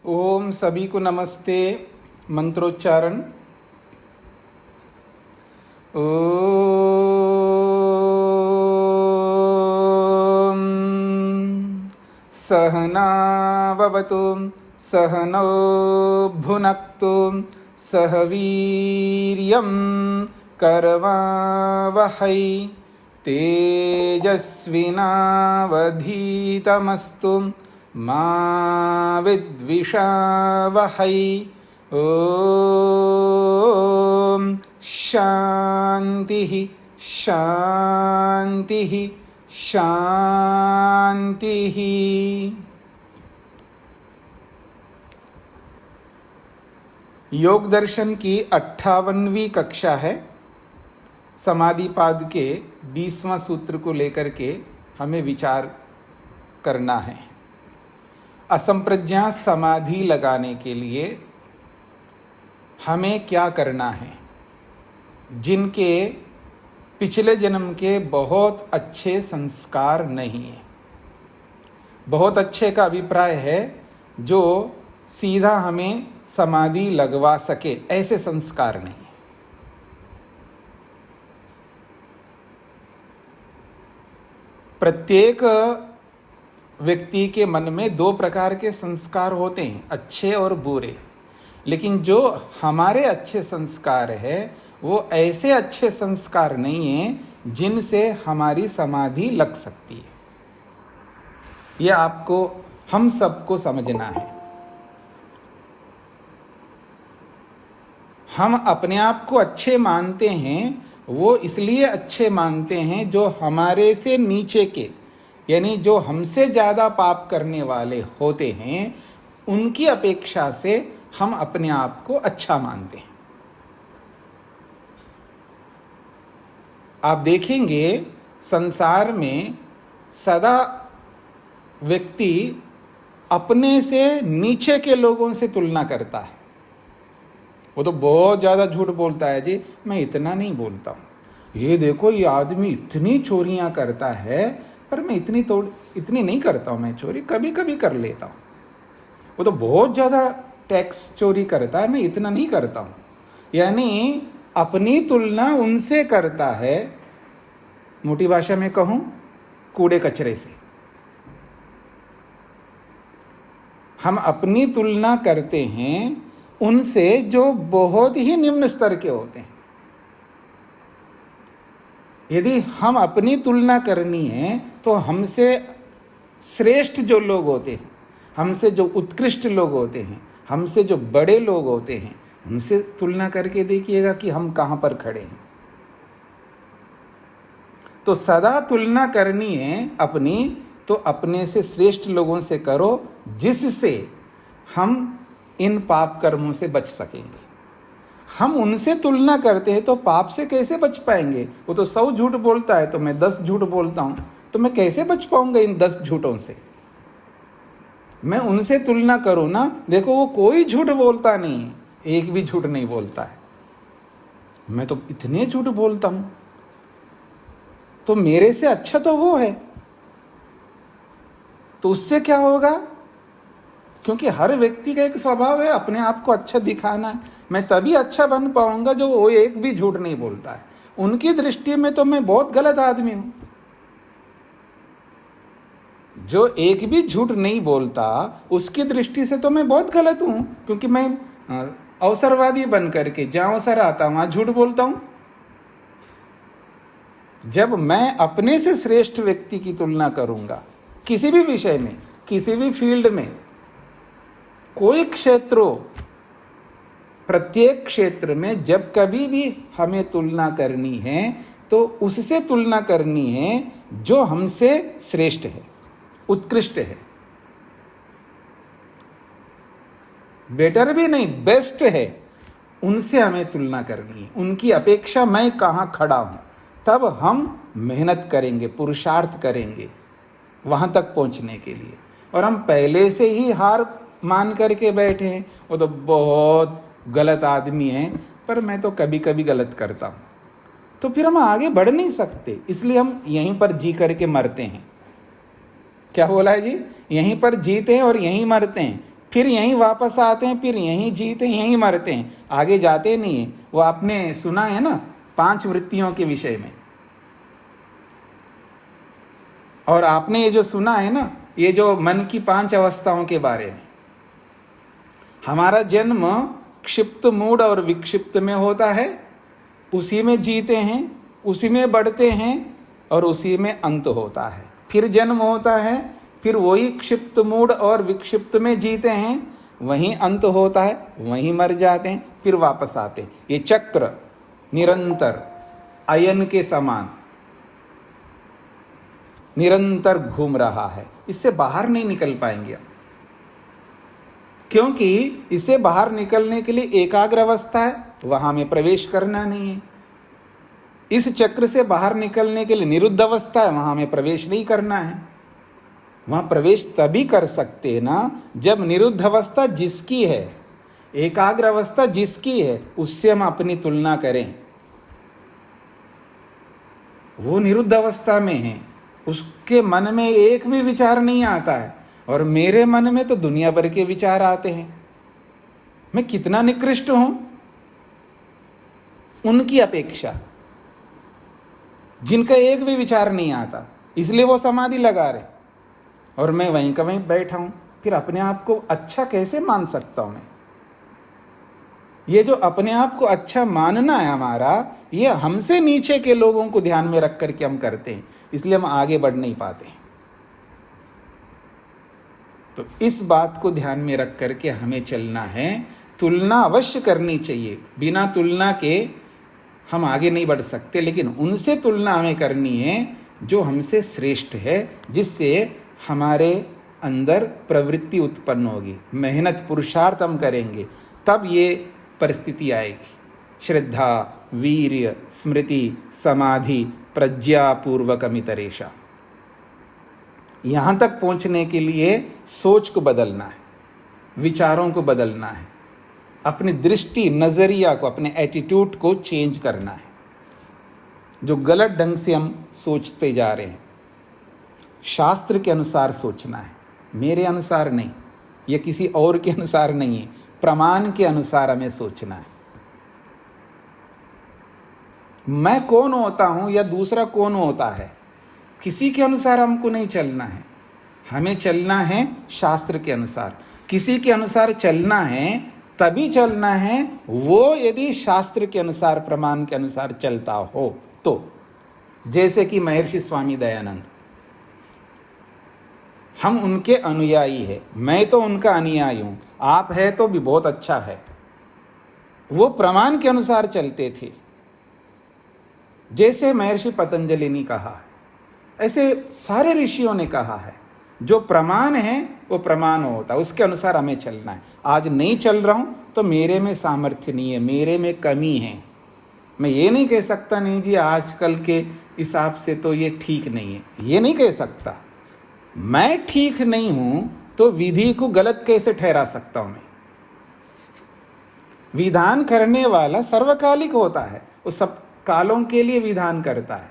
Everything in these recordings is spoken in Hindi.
ओम सभी को नमस्ते। मंत्रोच्चारण। ओम सहनाववतु सहनौ भुनक्तु सह वीर्यं करवावहै तेजस्विनावधीतमस्तु मा विद्विषावहै। ओम शांति शांति शांति। योग दर्शन की 58वीं कक्षा है। समाधिपाद के 20वां सूत्र को लेकर के हमें विचार करना है। असंप्रज्ञा समाधि लगाने के लिए हमें क्या करना है। जिनके पिछले जन्म के बहुत अच्छे संस्कार नहीं है, बहुत अच्छे का अभिप्राय है जो सीधा हमें समाधि लगवा सके, ऐसे संस्कार नहीं। प्रत्येक व्यक्ति के मन में दो प्रकार के संस्कार होते हैं, अच्छे और बुरे। लेकिन जो हमारे अच्छे संस्कार है वो ऐसे अच्छे संस्कार नहीं हैं जिनसे हमारी समाधि लग सकती है। यह आपको, हम सबको समझना है। हम अपने आप को अच्छे मानते हैं, वो इसलिए अच्छे मानते हैं जो हमारे से नीचे के, यानी जो हमसे ज़्यादा पाप करने वाले होते हैं, उनकी अपेक्षा से हम अपने आप को अच्छा मानते हैं। आप देखेंगे संसार में सदा व्यक्ति अपने से नीचे के लोगों से तुलना करता है। वो तो बहुत ज़्यादा झूठ बोलता है, जी मैं इतना नहीं बोलता हूँ, ये देखो ये आदमी इतनी चोरियाँ करता है पर मैं इतनी नहीं करता हूँ, मैं चोरी कभी कभी कर लेता हूँ। वो तो बहुत ज़्यादा टैक्स चोरी करता है, मैं इतना नहीं करता हूँ। यानी अपनी तुलना उनसे करता है, मोटी भाषा में कहूँ कूड़े कचरे से। हम अपनी तुलना करते हैं उनसे जो बहुत ही निम्न स्तर के होते हैं। यदि हम अपनी तुलना करनी है तो हमसे श्रेष्ठ जो लोग होते हैं, हमसे जो उत्कृष्ट लोग होते हैं, हमसे जो बड़े लोग होते हैं, उनसे तुलना करके देखिएगा कि हम कहाँ पर खड़े हैं। तो सदा तुलना करनी है अपनी, तो अपने से श्रेष्ठ लोगों से करो जिससे हम इन पाप कर्मों से बच सकेंगे। हम उनसे तुलना करते हैं तो पाप से कैसे बच पाएंगे। वो तो 100 झूठ बोलता है तो मैं 10 झूठ बोलता हूँ, तो मैं कैसे बच पाऊंगा इन 10 झूठों से। मैं उनसे तुलना करूँ ना, देखो वो कोई झूठ बोलता नहीं है, एक भी झूठ नहीं बोलता है, मैं तो इतने झूठ बोलता हूँ, तो मेरे से अच्छा तो वो है। तो उससे क्या होगा, क्योंकि हर व्यक्ति का एक स्वभाव है अपने आप को अच्छा दिखाना है। मैं तभी अच्छा बन पाऊंगा जो वो एक भी झूठ नहीं बोलता है। उनकी दृष्टि में तो मैं बहुत गलत आदमी हूं। जो एक भी झूठ नहीं बोलता उसकी दृष्टि से तो मैं बहुत गलत हूं, क्योंकि मैं अवसरवादी बन करके जहां अवसर आता वहां झूठ बोलता हूं। जब मैं अपने से श्रेष्ठ व्यक्ति की तुलना करूंगा किसी भी विषय में, किसी भी फील्ड में, कोई क्षेत्र हो, प्रत्येक क्षेत्र में जब कभी भी हमें तुलना करनी है तो उससे तुलना करनी है जो हमसे श्रेष्ठ है, उत्कृष्ट है, बेटर भी नहीं बेस्ट है, उनसे हमें तुलना करनी है। उनकी अपेक्षा मैं कहाँ खड़ा हूँ, तब हम मेहनत करेंगे, पुरुषार्थ करेंगे वहाँ तक पहुँचने के लिए। और हम पहले से ही हार मान करके बैठे हैं, वो तो बहुत गलत आदमी है पर मैं तो कभी कभी गलत करता हूँ, तो फिर हम आगे बढ़ नहीं सकते। इसलिए हम यहीं पर जी करके मरते हैं। क्या बोला है जी, यहीं पर जीते हैं और यहीं मरते हैं। फिर यहीं वापस आते हैं, फिर यहीं जीते हैं, यहीं मरते हैं, आगे जाते नहीं हैं। वो आपने सुना है ना 5 वृत्तियों के विषय में, और आपने ये जो सुना है ना, ये जो मन की 5 अवस्थाओं के बारे में। हमारा जन्म क्षिप्त मूड और विक्षिप्त में होता है, उसी में जीते हैं, उसी में बढ़ते हैं और उसी में अंत होता है। फिर जन्म होता है, फिर वही क्षिप्त मूड और विक्षिप्त में जीते हैं, वहीं अंत होता है, वहीं मर जाते हैं, फिर वापस आते हैं। ये चक्र निरंतर अयन के समान निरंतर घूम रहा है, इससे बाहर नहीं निकल पाएंगे हम, क्योंकि इसे बाहर निकलने के लिए एकाग्र अवस्था है, वहां में प्रवेश करना नहीं है। इस चक्र से बाहर निकलने के लिए निरुद्ध अवस्था है, वहां में प्रवेश नहीं करना है। वहां प्रवेश तभी कर सकते हैं ना जब निरुद्ध अवस्था जिसकी है, एकाग्र अवस्था जिसकी है, उससे हम अपनी तुलना करें। वो निरुद्ध अवस्था में है, उसके मन में एक भी विचार नहीं आता है, और मेरे मन में तो दुनिया भर के विचार आते हैं। मैं कितना निकृष्ट हूं उनकी अपेक्षा, जिनका एक भी विचार नहीं आता, इसलिए वो समाधि लगा रहे और मैं वहीं का वहीं बैठा हूं। फिर अपने आप को अच्छा कैसे मान सकता हूं मैं? ये जो अपने आप को अच्छा मानना है हमारा, ये हमसे नीचे के लोगों को ध्यान में रख करके हम करते हैं, इसलिए हम आगे बढ़ नहीं पाते। तो इस बात को ध्यान में रख करके हमें चलना है। तुलना अवश्य करनी चाहिए, बिना तुलना के हम आगे नहीं बढ़ सकते, लेकिन उनसे तुलना हमें करनी है जो हमसे श्रेष्ठ है, जिससे हमारे अंदर प्रवृत्ति उत्पन्न होगी। मेहनत पुरुषार्थ हम करेंगे तब ये परिस्थिति आएगी। श्रद्धा, वीर्य, स्मृति, समाधि, प्रज्ञापूर्वकमितरेषा। यहां तक पहुंचने के लिए सोच को बदलना है, विचारों को बदलना है, अपनी दृष्टि, नजरिया को, अपने एटीट्यूड को चेंज करना है। जो गलत ढंग से हम सोचते जा रहे हैं, शास्त्र के अनुसार सोचना है, मेरे अनुसार नहीं, या किसी और के अनुसार नहीं है, प्रमाण के अनुसार हमें सोचना है। मैं कौन होता हूं या दूसरा कौन होता है, किसी के अनुसार हमको नहीं चलना है, हमें चलना है शास्त्र के अनुसार। किसी के अनुसार चलना है तभी चलना है वो यदि शास्त्र के अनुसार, प्रमाण के अनुसार चलता हो तो। जैसे कि महर्षि स्वामी दयानंद, हम उनके अनुयायी है, मैं तो उनका अनुयायी हूं, आप है तो भी बहुत अच्छा है। वो प्रमाण के अनुसार चलते थे, जैसे महर्षि पतंजलि ने कहा है, ऐसे सारे ऋषियों ने कहा है। जो प्रमाण है वो प्रमाण होता है, उसके अनुसार हमें चलना है। आज नहीं चल रहा हूं तो मेरे में सामर्थ्य नहीं है, मेरे में कमी है। मैं ये नहीं कह सकता नहीं जी आजकल के हिसाब से तो ये ठीक नहीं है, ये नहीं कह सकता। मैं ठीक नहीं हूं तो विधि को गलत कैसे ठहरा सकता हूं मैं? विधान करने वाला सर्वकालिक होता है, वो सब कालों के लिए विधान करता है।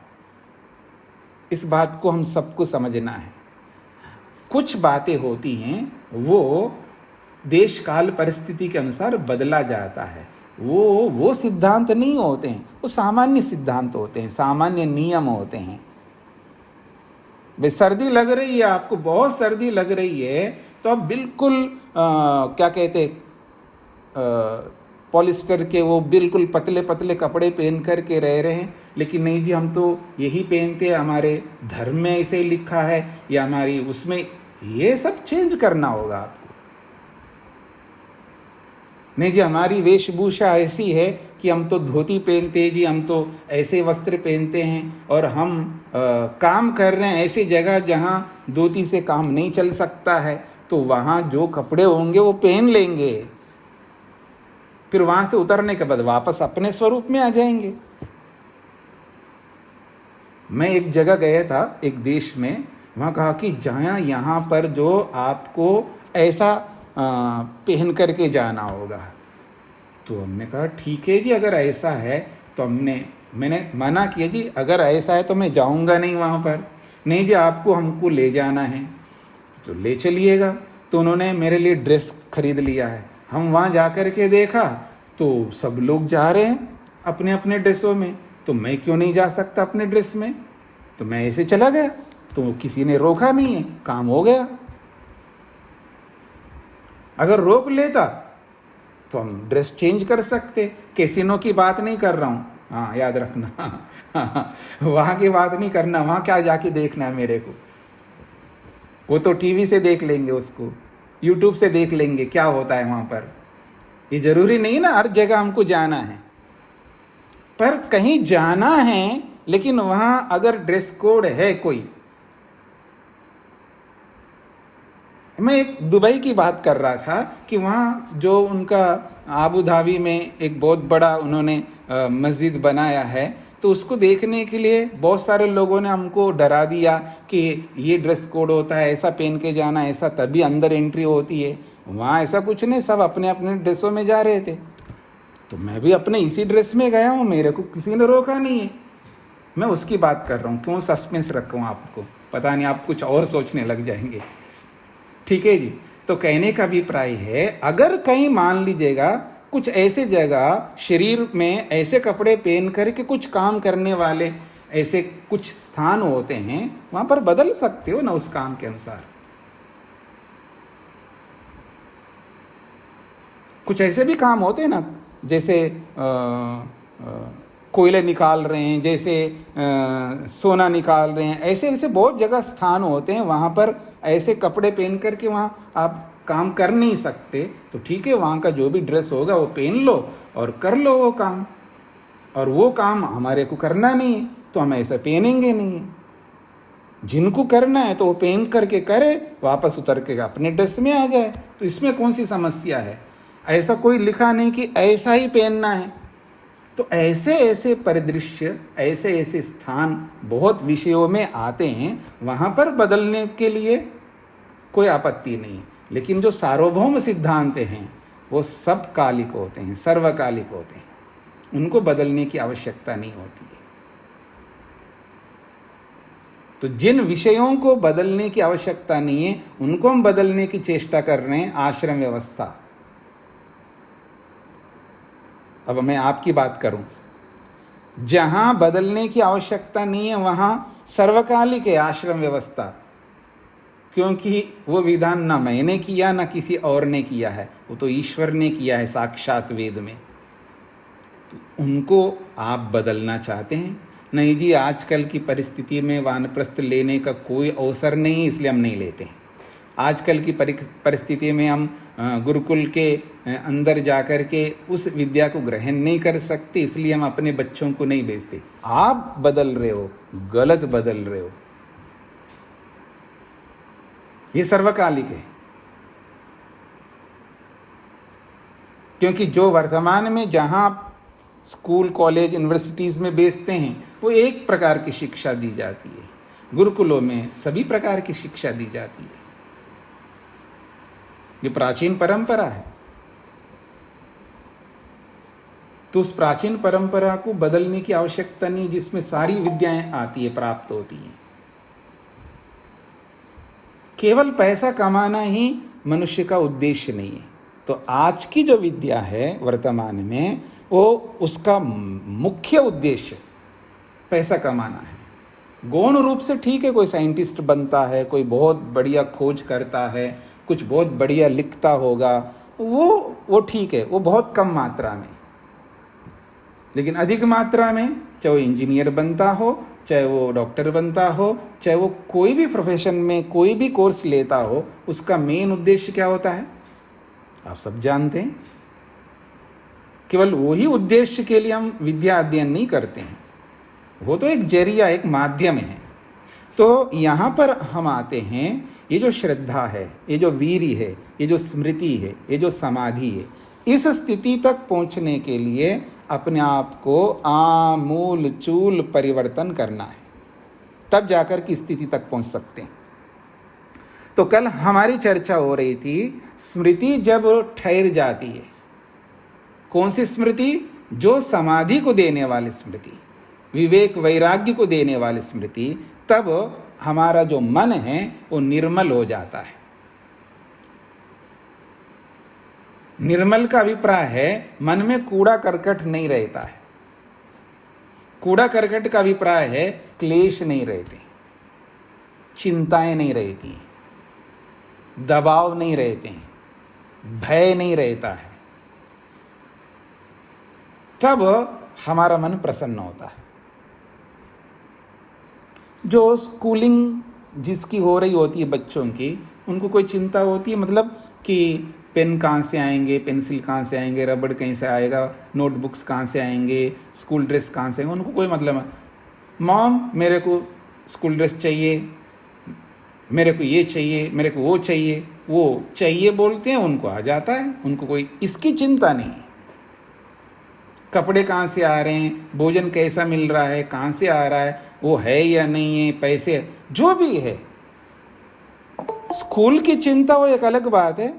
इस बात को हम सबको समझना है। कुछ बातें होती हैं वो देश काल परिस्थिति के अनुसार बदला जाता है, वो सिद्धांत नहीं होते हैं, वो सामान्य सिद्धांत होते हैं, सामान्य नियम होते हैं। भाई सर्दी लग रही है, आपको बहुत सर्दी लग रही है, तो आप बिल्कुल क्या कहते पॉलिस्टर के वो बिल्कुल पतले पतले कपड़े पहन करके रह रहे हैं, लेकिन नहीं जी हम तो यही पहनते हैं, हमारे धर्म में ऐसे ही लिखा है, या हमारी उसमें, ये सब चेंज करना होगा आपको। नहीं जी हमारी वेशभूषा ऐसी है कि हम तो धोती पहनते हैं जी, हम तो ऐसे वस्त्र पहनते हैं, और हम काम कर रहे हैं ऐसी जगह जहाँ धोती से काम नहीं चल सकता है, तो वहाँ जो कपड़े होंगे वो पहन लेंगे, फिर वहां से उतरने के बाद वापस अपने स्वरूप में आ जाएंगे। मैं एक जगह गया था, एक देश में, वहां कहा कि जहाँ यहाँ पर जो आपको ऐसा पहन करके जाना होगा। तो हमने कहा ठीक है जी, अगर ऐसा है तो मैंने मना किया जी, अगर ऐसा है तो मैं जाऊंगा नहीं वहाँ पर। नहीं जी आपको हमको ले जाना है तो ले चलिएगा। तो उन्होंने मेरे लिए ड्रेस खरीद लिया है। हम वहाँ जा कर के देखा तो सब लोग जा रहे हैं अपने अपने ड्रेसों में, तो मैं क्यों नहीं जा सकता अपने ड्रेस में? तो मैं ऐसे चला गया, तो किसी ने रोका नहीं है, काम हो गया। अगर रोक लेता तो हम ड्रेस चेंज कर सकते। कैसीनो की बात नहीं कर रहा हूँ, हाँ याद रखना। वहाँ की बात नहीं करना, वहाँ क्या जाके देखना है मेरे को। वो तो टीवी से देख लेंगे, उसको यूट्यूब से देख लेंगे क्या होता है वहाँ पर। ये जरूरी नहीं ना हर जगह हमको जाना है, पर कहीं जाना है लेकिन वहां अगर ड्रेस कोड है कोई। मैं एक दुबई की बात कर रहा था कि वहाँ जो उनका आबू धाबी में एक बहुत बड़ा उन्होंने मस्जिद बनाया है, तो उसको देखने के लिए बहुत सारे लोगों ने हमको डरा दिया कि ये ड्रेस कोड होता है, ऐसा पहन के जाना, ऐसा तभी अंदर एंट्री होती है। वहाँ ऐसा कुछ नहीं, सब अपने अपने ड्रेसों में जा रहे थे। तो मैं भी अपने इसी ड्रेस में गया हूँ, मेरे को किसी ने रोका नहीं है। मैं उसकी बात कर रहा हूँ, क्यों सस्पेंस रखूँ आपको, पता नहीं आप कुछ और सोचने लग जाएंगे। ठीक है जी। तो कहने का अभिप्राय है, अगर कहीं मान लीजिएगा कुछ ऐसे जगह शरीर में ऐसे कपड़े पहन करके कुछ काम करने वाले ऐसे कुछ स्थान होते हैं, वहां पर बदल सकते हो ना उस काम के अनुसार। कुछ ऐसे भी काम होते हैं ना, जैसे कोयले निकाल रहे हैं, जैसे सोना निकाल रहे हैं, ऐसे ऐसे बहुत जगह स्थान होते हैं, वहाँ पर ऐसे कपड़े पहन करके वहाँ आप काम कर नहीं सकते। तो ठीक है, वहाँ का जो भी ड्रेस होगा वो पहन लो और कर लो वो काम। और वो काम हमारे को करना नहीं है तो हम ऐसा पहनेंगे नहीं है। जिनको करना है तो वो पहन करके करे, वापस उतर के अपने ड्रेस में आ जाए, तो इसमें कौन सी समस्या है? ऐसा कोई लिखा नहीं कि ऐसा ही पहनना है। तो ऐसे ऐसे परिदृश्य, ऐसे ऐसे स्थान बहुत विषयों में आते हैं, वहाँ पर बदलने के लिए कोई आपत्ति नहीं। लेकिन जो सार्वभौम सिद्धांत हैं वो सब कालिक होते हैं, सर्वकालिक होते हैं, उनको बदलने की आवश्यकता नहीं होती है। तो जिन विषयों को बदलने की आवश्यकता नहीं है उनको हम बदलने की चेष्टा कर रहे हैं, आश्रम व्यवस्था। अब मैं आपकी बात करूं, जहां बदलने की आवश्यकता नहीं है वहां सर्वकालिक है आश्रम व्यवस्था, क्योंकि वो विधान ना मैंने किया ना किसी और ने किया है, वो तो ईश्वर ने किया है साक्षात वेद में। तो उनको आप बदलना चाहते हैं? नहीं जी, आजकल की परिस्थिति में वानप्रस्थ लेने का कोई अवसर नहीं, इसलिए हम नहीं लेते हैं। आजकल की परिस्थिति में हम गुरुकुल के अंदर जाकर के उस विद्या को ग्रहण नहीं कर सकते, इसलिए हम अपने बच्चों को नहीं भेजते। आप बदल रहे हो, गलत बदल रहे हो। ये सर्वकालिक है, क्योंकि जो वर्तमान में जहां स्कूल कॉलेज यूनिवर्सिटीज में भेजते हैं वो एक प्रकार की शिक्षा दी जाती है, गुरुकुलों में सभी प्रकार की शिक्षा दी जाती है। ये प्राचीन परंपरा है। तो उस प्राचीन परंपरा को बदलने की आवश्यकता नहीं, जिसमें सारी विद्याएं आती है, प्राप्त होती हैं। केवल पैसा कमाना ही मनुष्य का उद्देश्य नहीं है। तो आज की जो विद्या है वर्तमान में, वो उसका मुख्य उद्देश्य पैसा कमाना है। गौण रूप से ठीक है, कोई साइंटिस्ट बनता है, कोई बहुत बढ़िया खोज करता है, कुछ बहुत बढ़िया लिखता होगा, वो ठीक है, वो बहुत कम मात्रा में। लेकिन अधिक मात्रा में, चाहे वो इंजीनियर बनता हो, चाहे वो डॉक्टर बनता हो, चाहे वो कोई भी प्रोफेशन में कोई भी कोर्स लेता हो, उसका मेन उद्देश्य क्या होता है आप सब जानते हैं। केवल वही उद्देश्य के लिए हम विद्या अध्ययन नहीं करते हैं, वो तो एक जरिया, एक माध्यम है। तो यहाँ पर हम आते हैं, ये जो श्रद्धा है, ये जो वीर्य है, ये जो स्मृति है, ये जो समाधि है, इस स्थिति तक पहुँचने के लिए अपने आप को आमूल चूल परिवर्तन करना है, तब जाकर की स्थिति तक पहुँच सकते हैं। तो कल हमारी चर्चा हो रही थी, स्मृति जब ठहर जाती है, कौन सी स्मृति? जो समाधि को देने वाली स्मृति, विवेक वैराग्य को देने वाली स्मृति, तब हमारा जो मन है वो निर्मल हो जाता है। निर्मल का अभिप्राय है मन में कूड़ा करकट नहीं रहता है। कूड़ा करकट का अभिप्राय है क्लेश नहीं रहते, चिंताएं नहीं रहती, दबाव नहीं रहते, भय नहीं रहता है, तब हमारा मन प्रसन्न होता है। जो स्कूलिंग जिसकी हो रही होती है बच्चों की, उनको कोई चिंता होती है मतलब कि पेन कहाँ से आएंगे, पेंसिल कहाँ से आएंगे, रबड़ कहीं से आएगा, नोटबुक्स कहाँ से आएंगे, स्कूल ड्रेस कहाँ से आएंगे, उनको कोई मतलब है। मॉम मेरे को स्कूल ड्रेस चाहिए, मेरे को ये चाहिए, मेरे को वो चाहिए, वो चाहिए बोलते हैं, उनको आ जाता है, उनको कोई इसकी चिंता नहीं है। कपड़े कहाँ से आ रहे हैं, भोजन कैसा मिल रहा है, कहाँ से आ रहा है, वो है या नहीं है, पैसे जो भी है। स्कूल की चिंता वो एक अलग बात है,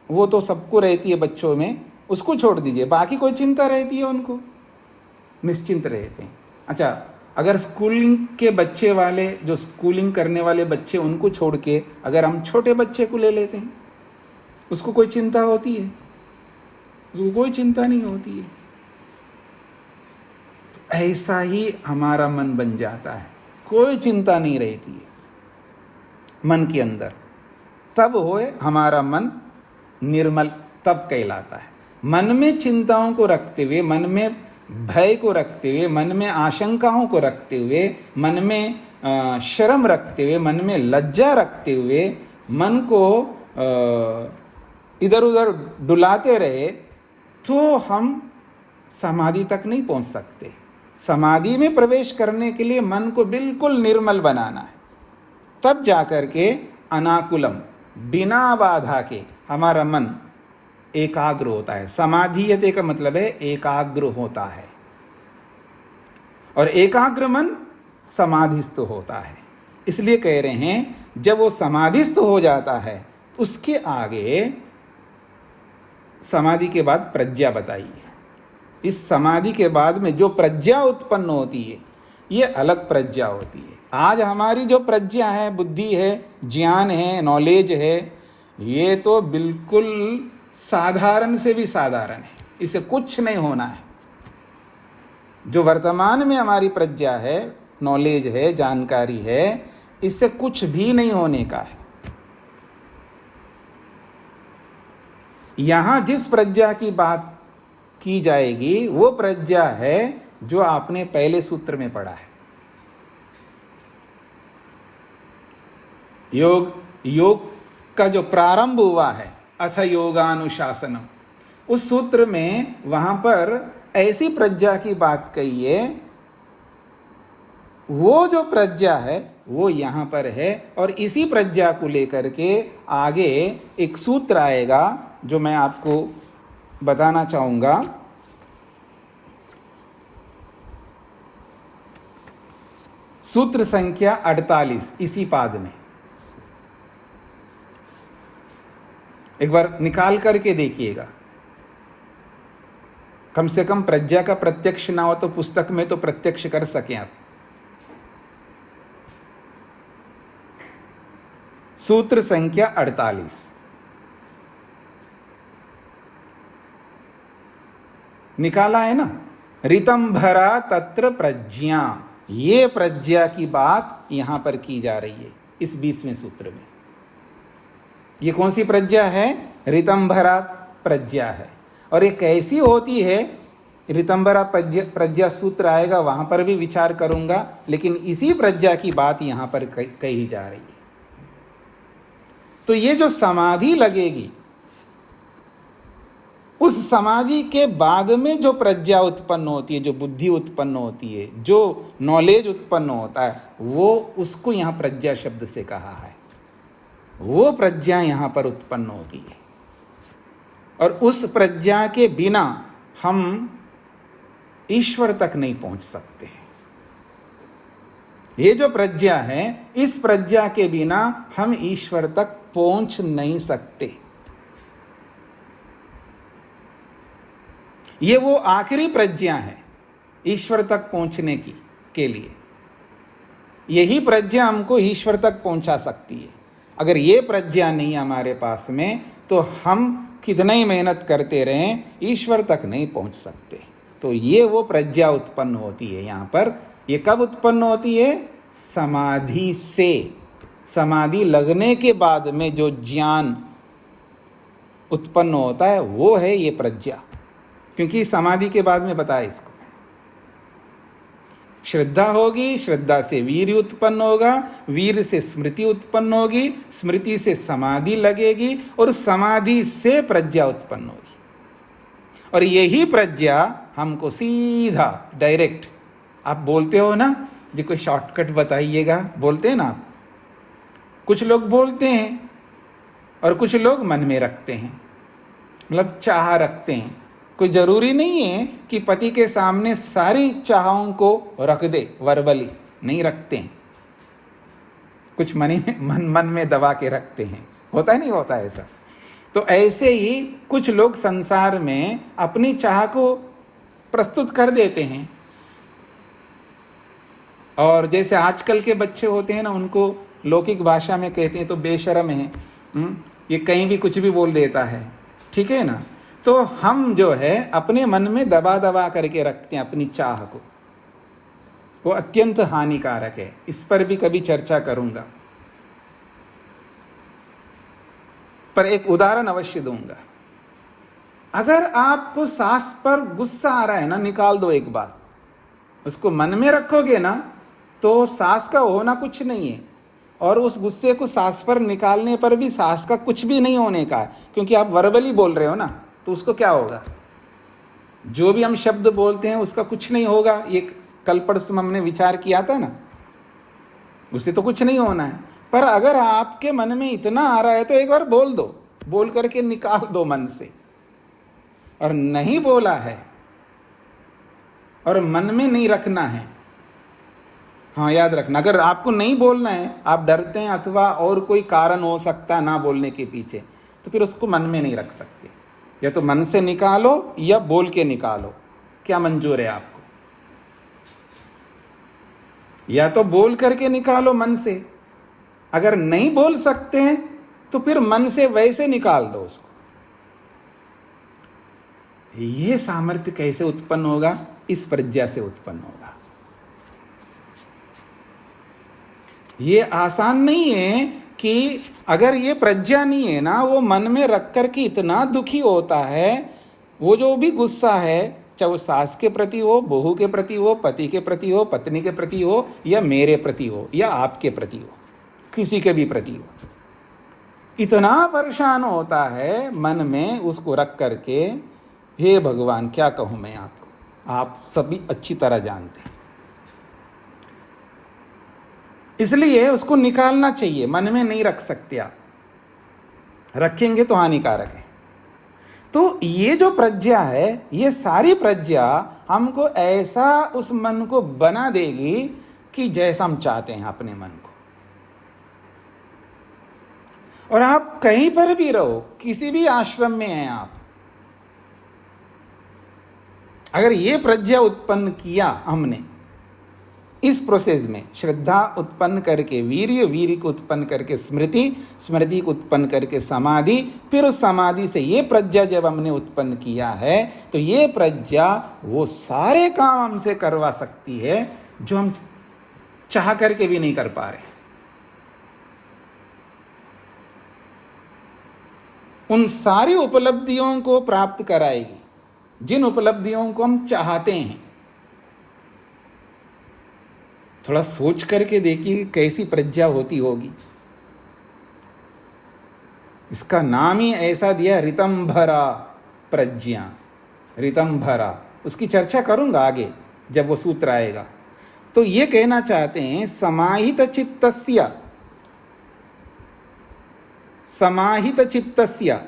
वो तो सबको रहती है बच्चों में, उसको छोड़ दीजिए। बाकी कोई चिंता रहती है उनको, निश्चिंत रहते हैं। अच्छा, अगर स्कूलिंग के बच्चे वाले, जो स्कूलिंग करने वाले बच्चे, उनको छोड़ के अगर हम छोटे बच्चे को ले लेते हैं, उसको कोई चिंता होती है? उसको कोई चिंता नहीं होती है। तो ऐसा ही हमारा मन बन जाता है, कोई चिंता नहीं रहती है मन के अंदर। तब होए हमारा मन निर्मल, तब कहलाता है। मन में चिंताओं को रखते हुए, मन में भय को रखते हुए, मन में आशंकाओं को रखते हुए, मन में शर्म रखते हुए, मन में लज्जा रखते हुए, मन को इधर उधर डुलाते रहे तो हम समाधि तक नहीं पहुंच सकते। समाधि में प्रवेश करने के लिए मन को बिल्कुल निर्मल बनाना है, तब जाकर के अनाकुलम, बिना बाधा के हमारा मन एकाग्र होता है। समाधीयते का मतलब है एकाग्र होता है, और एकाग्र मन समाधिस्थ होता है। इसलिए कह रहे हैं जब वो समाधिस्थ हो जाता है, उसके आगे समाधि के बाद प्रज्ञा बताइए। इस समाधि के बाद में जो प्रज्ञा उत्पन्न होती है, ये अलग प्रज्ञा होती है। आज हमारी जो प्रज्ञा है, बुद्धि है, ज्ञान है, नॉलेज है, ये तो बिल्कुल साधारण से भी साधारण है, इसे कुछ नहीं होना है। जो वर्तमान में हमारी प्रज्ञा है, नॉलेज है, जानकारी है, इससे कुछ भी नहीं होने का है। यहां जिस प्रज्ञा की बात की जाएगी वो प्रज्ञा है जो आपने पहले सूत्र में पढ़ा है। योग का जो प्रारंभ हुआ है, अथ योगानुशासनम, उस सूत्र में वहां पर ऐसी प्रज्ञा की बात कही है। वो जो प्रज्ञा है वो यहां पर है, और इसी प्रज्ञा को लेकर के आगे एक सूत्र आएगा जो मैं आपको बताना चाहूंगा। सूत्र संख्या 48 इसी पाद में एक बार निकाल करके देखिएगा। कम से कम प्रज्ञा का प्रत्यक्ष ना हो तो पुस्तक में तो प्रत्यक्ष कर सकें आप। सूत्र संख्या 48 निकाला है ना। ऋतंभरा तत्र प्रज्ञा, ये प्रज्ञा की बात यहां पर की जा रही है इस 20वें सूत्र में। ये कौन सी प्रज्ञा है? ऋतंभरा प्रज्ञा है। और ये कैसी होती है? ऋतंभरा प्रज्ञा सूत्र आएगा, वहां पर भी विचार करूंगा, लेकिन इसी प्रज्ञा की बात यहां पर कही जा रही है। तो ये जो समाधि लगेगी, उस समाधि के बाद में जो प्रज्ञा उत्पन्न होती है, जो बुद्धि उत्पन्न होती है, जो नॉलेज उत्पन्न होता है, वो उसको यहां प्रज्ञा शब्द से कहा है। वो प्रज्ञा यहां पर उत्पन्न होती है, और उस प्रज्ञा के बिना हम ईश्वर तक नहीं पहुंच सकते। ये जो प्रज्ञा है, इस प्रज्ञा के बिना हम ईश्वर तक पहुंच नहीं सकते। ये वो आखिरी प्रज्ञा है ईश्वर तक पहुंचने की के लिए। यही प्रज्ञा हमको ईश्वर तक पहुंचा सकती है। अगर ये प्रज्ञा नहीं हमारे पास में, तो हम कितना ही मेहनत करते रहें, ईश्वर तक नहीं पहुंच सकते। तो ये वो प्रज्ञा उत्पन्न होती है यहाँ पर। ये कब उत्पन्न होती है? समाधि से। समाधि लगने के बाद में जो ज्ञान उत्पन्न होता है वो है ये प्रज्ञा। क्योंकि समाधि के बाद में बताया इसको, श्रद्धा होगी, श्रद्धा से वीर्य उत्पन्न होगा, वीर से स्मृति उत्पन्न होगी, स्मृति से समाधि लगेगी और समाधि से प्रज्ञा उत्पन्न होगी। और यही प्रज्ञा हमको सीधा डायरेक्ट, आप बोलते हो ना जी कोई शॉर्टकट बताइएगा, बोलते हैं ना आप। कुछ लोग बोलते हैं और कुछ लोग मन में रखते हैं, मतलब चाह रखते हैं। कोई जरूरी नहीं है कि पति के सामने सारी चाहों को रख दे, वर्बली नहीं रखते हैं। कुछ मन में दबा के रखते हैं, होता है नहीं होता ऐसा। तो ऐसे ही कुछ लोग संसार में अपनी चाह को प्रस्तुत कर देते हैं। और जैसे आजकल के बच्चे होते हैं ना, उनको लौकिक भाषा में कहते हैं तो बेशर्म है, ये कहीं भी कुछ भी बोल देता है, ठीक है ना। तो हम जो है अपने मन में दबा दबा करके रखते हैं अपनी चाह को, वो अत्यंत हानिकारक है। इस पर भी कभी चर्चा करूंगा, पर एक उदाहरण अवश्य दूंगा। अगर आपको सास पर गुस्सा आ रहा है ना, निकाल दो एक बार। उसको मन में रखोगे ना तो सास का होना कुछ नहीं है, और उस गुस्से को सास पर निकालने पर भी सास का कुछ भी नहीं होने का है, क्योंकि आप वर्बली बोल रहे हो ना। तो उसको क्या होगा? जो भी हम शब्द बोलते हैं उसका कुछ नहीं होगा। ये कल परसों हमने विचार किया था ना, उससे तो कुछ नहीं होना है। पर अगर आपके मन में इतना आ रहा है तो एक बार बोल दो, बोल करके निकाल दो मन से। और नहीं बोला है और मन में नहीं रखना है, हाँ याद रखना, अगर आपको नहीं बोलना है, आप डरते हैं अथवा और कोई कारण हो सकता है ना बोलने के पीछे, तो फिर उसको मन में नहीं रख सकते। या तो मन से निकालो या बोल के निकालो, क्या मंजूर है आपको? या तो बोल करके निकालो मन से, अगर नहीं बोल सकते हैं तो फिर मन से वैसे निकाल दो उसको। ये सामर्थ्य कैसे उत्पन्न होगा? इस प्रज्ञा से उत्पन्न होगा। ये आसान नहीं है कि अगर ये प्रज्ञा नहीं है ना, वो मन में रख कर के इतना दुखी होता है, वो जो भी गुस्सा है, चाहे वो सास के प्रति हो, बहू के प्रति हो, पति के प्रति हो, पत्नी के प्रति हो, या मेरे प्रति हो, या आपके प्रति हो, किसी के भी प्रति हो, इतना परेशान होता है मन में उसको रख करके। हे भगवान, क्या कहूं मैं आपको, आप सभी अच्छी तरह जानते हैं। इसलिए उसको निकालना चाहिए, मन में नहीं रख सकते आप, रखेंगे तो हानिकारक है। तो ये जो प्रज्ञा है, ये सारी प्रज्ञा हमको ऐसा उस मन को बना देगी कि जैसा हम चाहते हैं अपने मन को। और आप कहीं पर भी रहो, किसी भी आश्रम में हैं आप, अगर ये प्रज्ञा उत्पन्न किया हमने इस प्रोसेस में, श्रद्धा उत्पन्न करके वीर्य, वीर्य को उत्पन्न करके स्मृति, स्मृति को उत्पन्न करके समाधि, फिर उस समाधि से ये प्रज्ञा जब हमने उत्पन्न किया है, तो ये प्रज्ञा वो सारे काम हमसे करवा सकती है जो हम चाह करके भी नहीं कर पा रहे। उन सारी उपलब्धियों को प्राप्त कराएगी जिन उपलब्धियों को हम चाहते हैं। थोड़ा सोच करके देखिए कैसी प्रज्ञा होती होगी। इसका नाम ही ऐसा दिया, ऋतंभरा प्रज्ञा, ऋतंभरा। उसकी चर्चा करूंगा आगे जब वो सूत्र आएगा। तो ये कहना चाहते हैं समाहित चित्तस्य, समाहित चित्तस्य,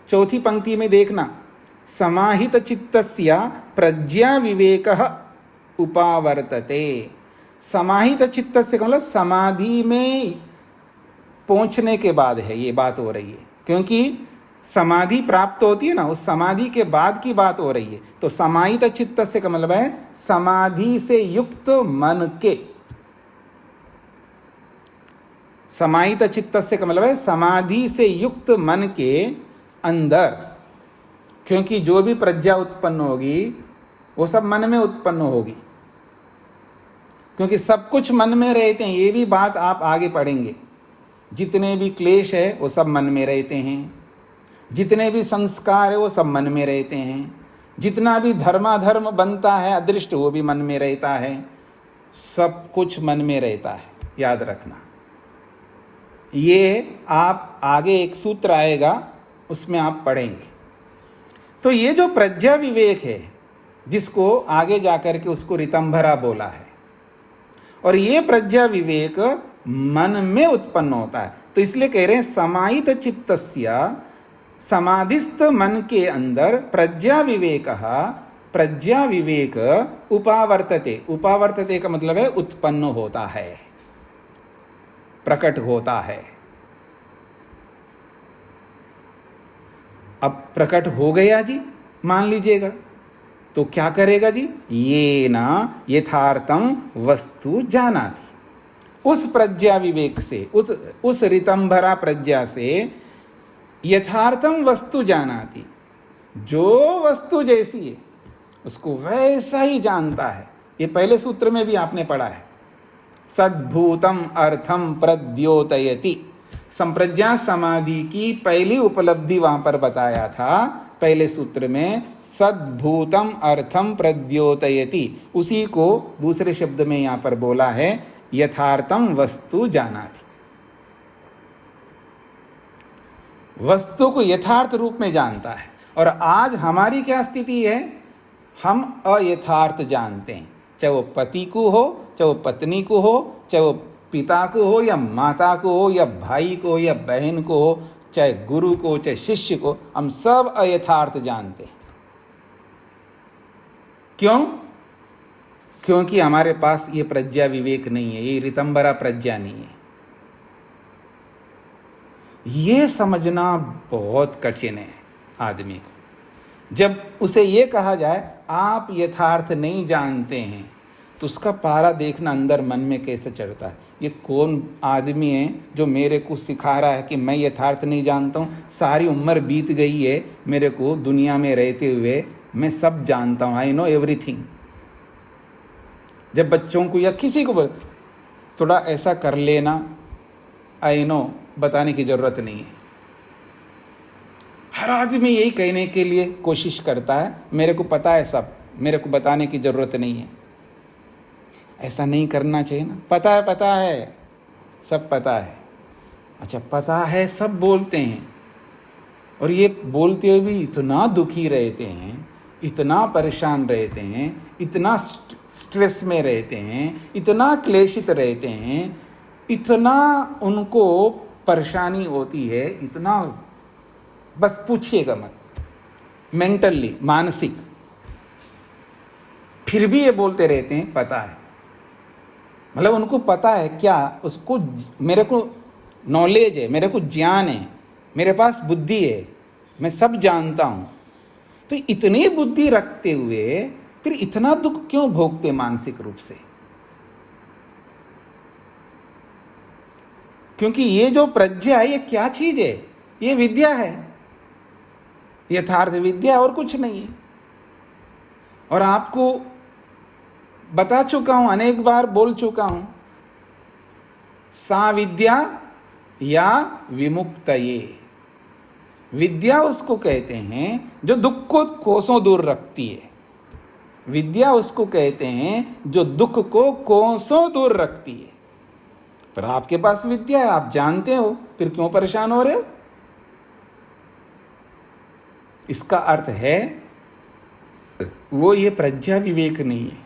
चौथी पंक्ति में देखना, समाहित चित्तस्य प्रज्ञा विवेकः उपावर्तते। समाहित चित्तस्य का मतलब समाधि में पहुंचने के बाद है ये बात हो रही है, क्योंकि समाधि प्राप्त होती है ना, उस समाधि के बाद की बात हो रही है। तो समाहित चित्तस्य का मतलब है समाधि से युक्त मन के, समाहित चित्तस्य का मतलब है समाधि से युक्त मन के अंदर, क्योंकि जो भी प्रज्ञा उत्पन्न होगी वो सब मन में उत्पन्न होगी, क्योंकि सब कुछ मन में रहते हैं। ये भी बात आप आगे पढ़ेंगे। जितने भी क्लेश है वो सब मन में रहते हैं, जितने भी संस्कार है वो सब मन में रहते हैं, जितना भी धर्माधर्म बनता है अदृष्ट वो भी मन में रहता है, सब कुछ मन में रहता है, याद रखना। ये आप आगे एक सूत्र आएगा उसमें आप पढ़ेंगे। तो ये जो प्रज्ञा विवेक है जिसको आगे जाकर के उसको ऋतंभरा बोला है, और ये प्रज्ञा विवेक मन में उत्पन्न होता है। तो इसलिए कह रहे हैं समाहित चित्तस्य, समाधिस्थ मन के अंदर प्रज्ञा विवेक उपावर्तते। उपावर्तते का मतलब है उत्पन्न होता है, प्रकट होता है। अब प्रकट हो गया जी, मान लीजिएगा, तो क्या करेगा जी? ये ना यथार्थम वस्तु जानाति। उस प्रज्ञा विवेक से, उस ऋतंभरा प्रज्ञा से यथार्थम वस्तु जानाति, जो वस्तु जैसी है उसको वैसा ही जानता है। ये पहले सूत्र में भी आपने पढ़ा है, सद्भूतम अर्थम प्रद्योतयति। संप्रज्ञा समाधि की पहली उपलब्धि वहां पर बताया था पहले सूत्र में, सद्भूतम अर्थम प्रद्योतयति। उसी को दूसरे शब्द में यहां पर बोला है यथार्थम वस्तु जानाति। वस्तु को यथार्थ रूप में जानता है। और आज हमारी क्या स्थिति है? हम अयथार्थ जानते हैं, चाहे वो पति को हो, चाहे वो पत्नी को हो, चाहे वो पिता को हो या माता को हो या भाई को हो या बहन को हो, चाहे गुरु को चाहे शिष्य को, हम सब अयथार्थ जानते हैं। क्यों? क्योंकि हमारे पास ये प्रज्ञा विवेक नहीं है, ये ऋतंभरा प्रज्ञा नहीं है। ये समझना बहुत कठिन है आदमी को। जब उसे ये कहा जाए आप यथार्थ नहीं जानते हैं, तो उसका पारा देखना अंदर मन में कैसे चढ़ता है। ये कौन आदमी है जो मेरे को सिखा रहा है कि मैं यथार्थ नहीं जानता हूँ? सारी उम्र बीत गई है मेरे को दुनिया में रहते हुए, मैं सब जानता हूँ, आई नो एवरीथिंग। जब बच्चों को या किसी को बोल थोड़ा ऐसा कर लेना, आई नो, बताने की जरूरत नहीं है। हर आदमी यही कहने के लिए कोशिश करता है, मेरे को पता है सब, मेरे को बताने की जरूरत नहीं है। ऐसा नहीं करना चाहिए ना। पता है, सब पता है। अच्छा, पता है, सब बोलते हैं, और ये बोलते हुए भी इतना दुखी रहते हैं, इतना परेशान रहते हैं, इतना स्ट्रेस में रहते हैं, इतना क्लेशित रहते हैं, इतना उनको परेशानी होती है, इतना, बस पूछिएगा मत, मेंटली, मानसिक, फिर भी ये बोलते रहते हैं पता है। मतलब उनको पता है क्या? उसको, मेरे को नॉलेज है, मेरे को ज्ञान है, मेरे पास बुद्धि है, मैं सब जानता हूं। तो इतनी बुद्धि रखते हुए फिर इतना दुख क्यों भोगते मानसिक रूप से? क्योंकि ये जो प्रज्ञा है ये क्या चीज है? ये विद्या है, यथार्थ विद्या, और कुछ नहीं है। और आपको बता चुका हूं, अनेक बार बोल चुका हूं, सा विद्या या विमुक्तये। विद्या उसको कहते हैं जो दुख को कोसों दूर रखती है। विद्या उसको कहते हैं जो दुख को कोसों दूर रखती है। पर आपके पास विद्या है, आप जानते हो, फिर क्यों परेशान हो रहे हो? इसका अर्थ है वो ये प्रज्ञा विवेक नहीं है।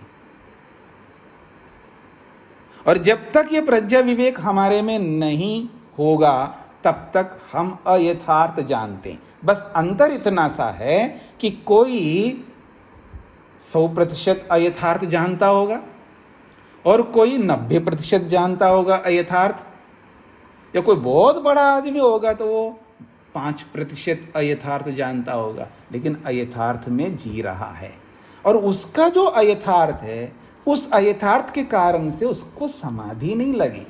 और जब तक ये प्रज्ञा विवेक हमारे में नहीं होगा तब तक हम अयथार्थ जानते हैं। बस अंतर इतना सा है कि कोई 100% अयथार्थ जानता होगा और कोई 90% जानता होगा अयथार्थ, या कोई बहुत बड़ा आदमी होगा तो वो 5% अयथार्थ जानता होगा, लेकिन अयथार्थ में जी रहा है। और उसका जो अयथार्थ है, उस अयथार्थ के कारण से उसको समाधि नहीं लगी।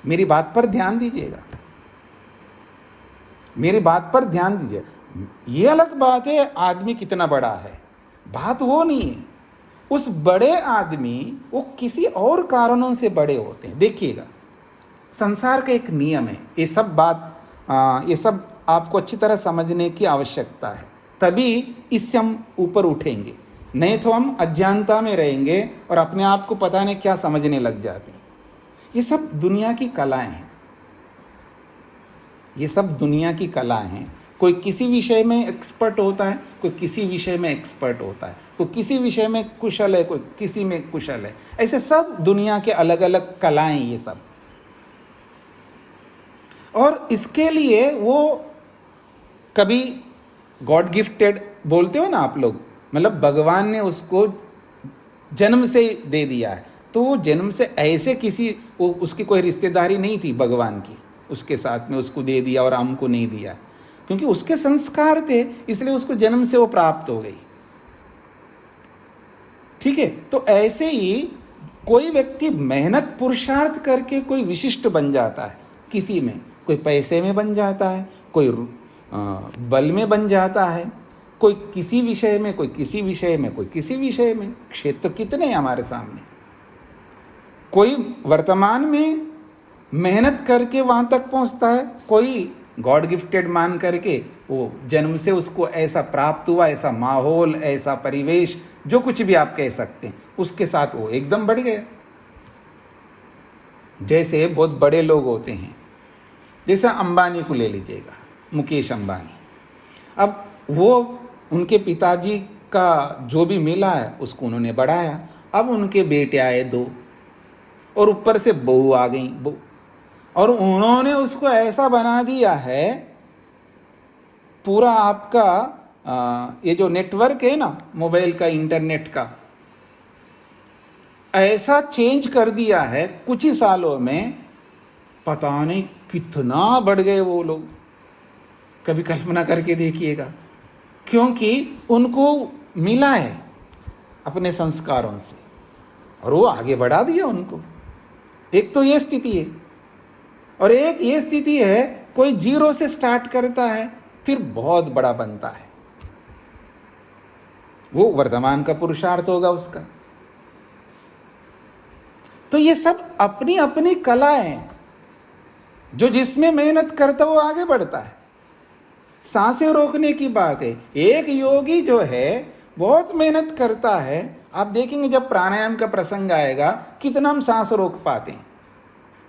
मेरी बात पर ध्यान दीजिएगा, मेरी बात पर ध्यान दीजिए। ये अलग बात है आदमी कितना बड़ा है, बात वो नहीं है। उस बड़े आदमी वो किसी और कारणों से बड़े होते हैं। देखिएगा, संसार का एक नियम है, ये सब आपको अच्छी तरह समझने की आवश्यकता है, तभी इससे हम ऊपर उठेंगे, नहीं तो हम अज्ञानता में रहेंगे और अपने आप को पता नहीं क्या समझने लग जाते हैं। ये सब दुनिया की कलाएं हैं, ये सब दुनिया की कलाएं हैं। कोई किसी विषय में एक्सपर्ट होता है, कोई किसी विषय में एक्सपर्ट होता है, कोई किसी विषय में कुशल है, कोई किसी में कुशल है। ऐसे सब दुनिया के अलग अलग कलाएं ये सब। और इसके लिए वो कभी गॉड गिफ्टेड बोलते हो ना आप लोग, मतलब भगवान ने उसको जन्म से दे दिया है, तो वो जन्म से ऐसे वो उसकी कोई रिश्तेदारी नहीं थी भगवान की, उसके साथ में उसको दे दिया और हमको नहीं दिया, क्योंकि उसके संस्कार थे, इसलिए उसको जन्म से वो प्राप्त हो गई। ठीक है, तो ऐसे ही कोई व्यक्ति मेहनत पुरुषार्थ करके कोई विशिष्ट बन जाता है किसी में, कोई पैसे में बन जाता है, कोई बल में बन जाता है, कोई किसी विषय में, कोई किसी विषय में, कोई किसी विषय में। क्षेत्र कितने हैं हमारे सामने। कोई वर्तमान में मेहनत करके वहां तक पहुंचता है, कोई गॉड गिफ्टेड मान करके वो जन्म से उसको ऐसा प्राप्त हुआ, ऐसा माहौल, ऐसा परिवेश, जो कुछ भी आप कह सकते हैं, उसके साथ वो एकदम बढ़ गया। जैसे बहुत बड़े लोग होते हैं, जैसे अंबानी को ले लीजिएगा, मुकेश अंबानी। अब वो उनके पिताजी का जो भी मिला है उसको उन्होंने बढ़ाया, अब उनके बेटे आए 2 और ऊपर से बहू आ गई, और उन्होंने उसको ऐसा बना दिया है, पूरा आपका ये जो नेटवर्क है ना मोबाइल का, इंटरनेट का, ऐसा चेंज कर दिया है कुछ ही सालों में, पता नहीं कितना बढ़ गए वो लोग। कभी कल्पना करके देखिएगा, क्योंकि उनको मिला है अपने संस्कारों से और वो आगे बढ़ा दिया उनको। एक तो ये स्थिति है, और एक ये स्थिति है कोई 0 से स्टार्ट करता है फिर बहुत बड़ा बनता है, वो वर्तमान का पुरुषार्थ होगा उसका। तो ये सब अपनी अपनी कला है, जो जिसमें मेहनत करता वो आगे बढ़ता है। सांसें रोकने की बात है, एक योगी जो है बहुत मेहनत करता है, आप देखेंगे जब प्राणायाम का प्रसंग आएगा कितना हम सांस रोक पाते हैं।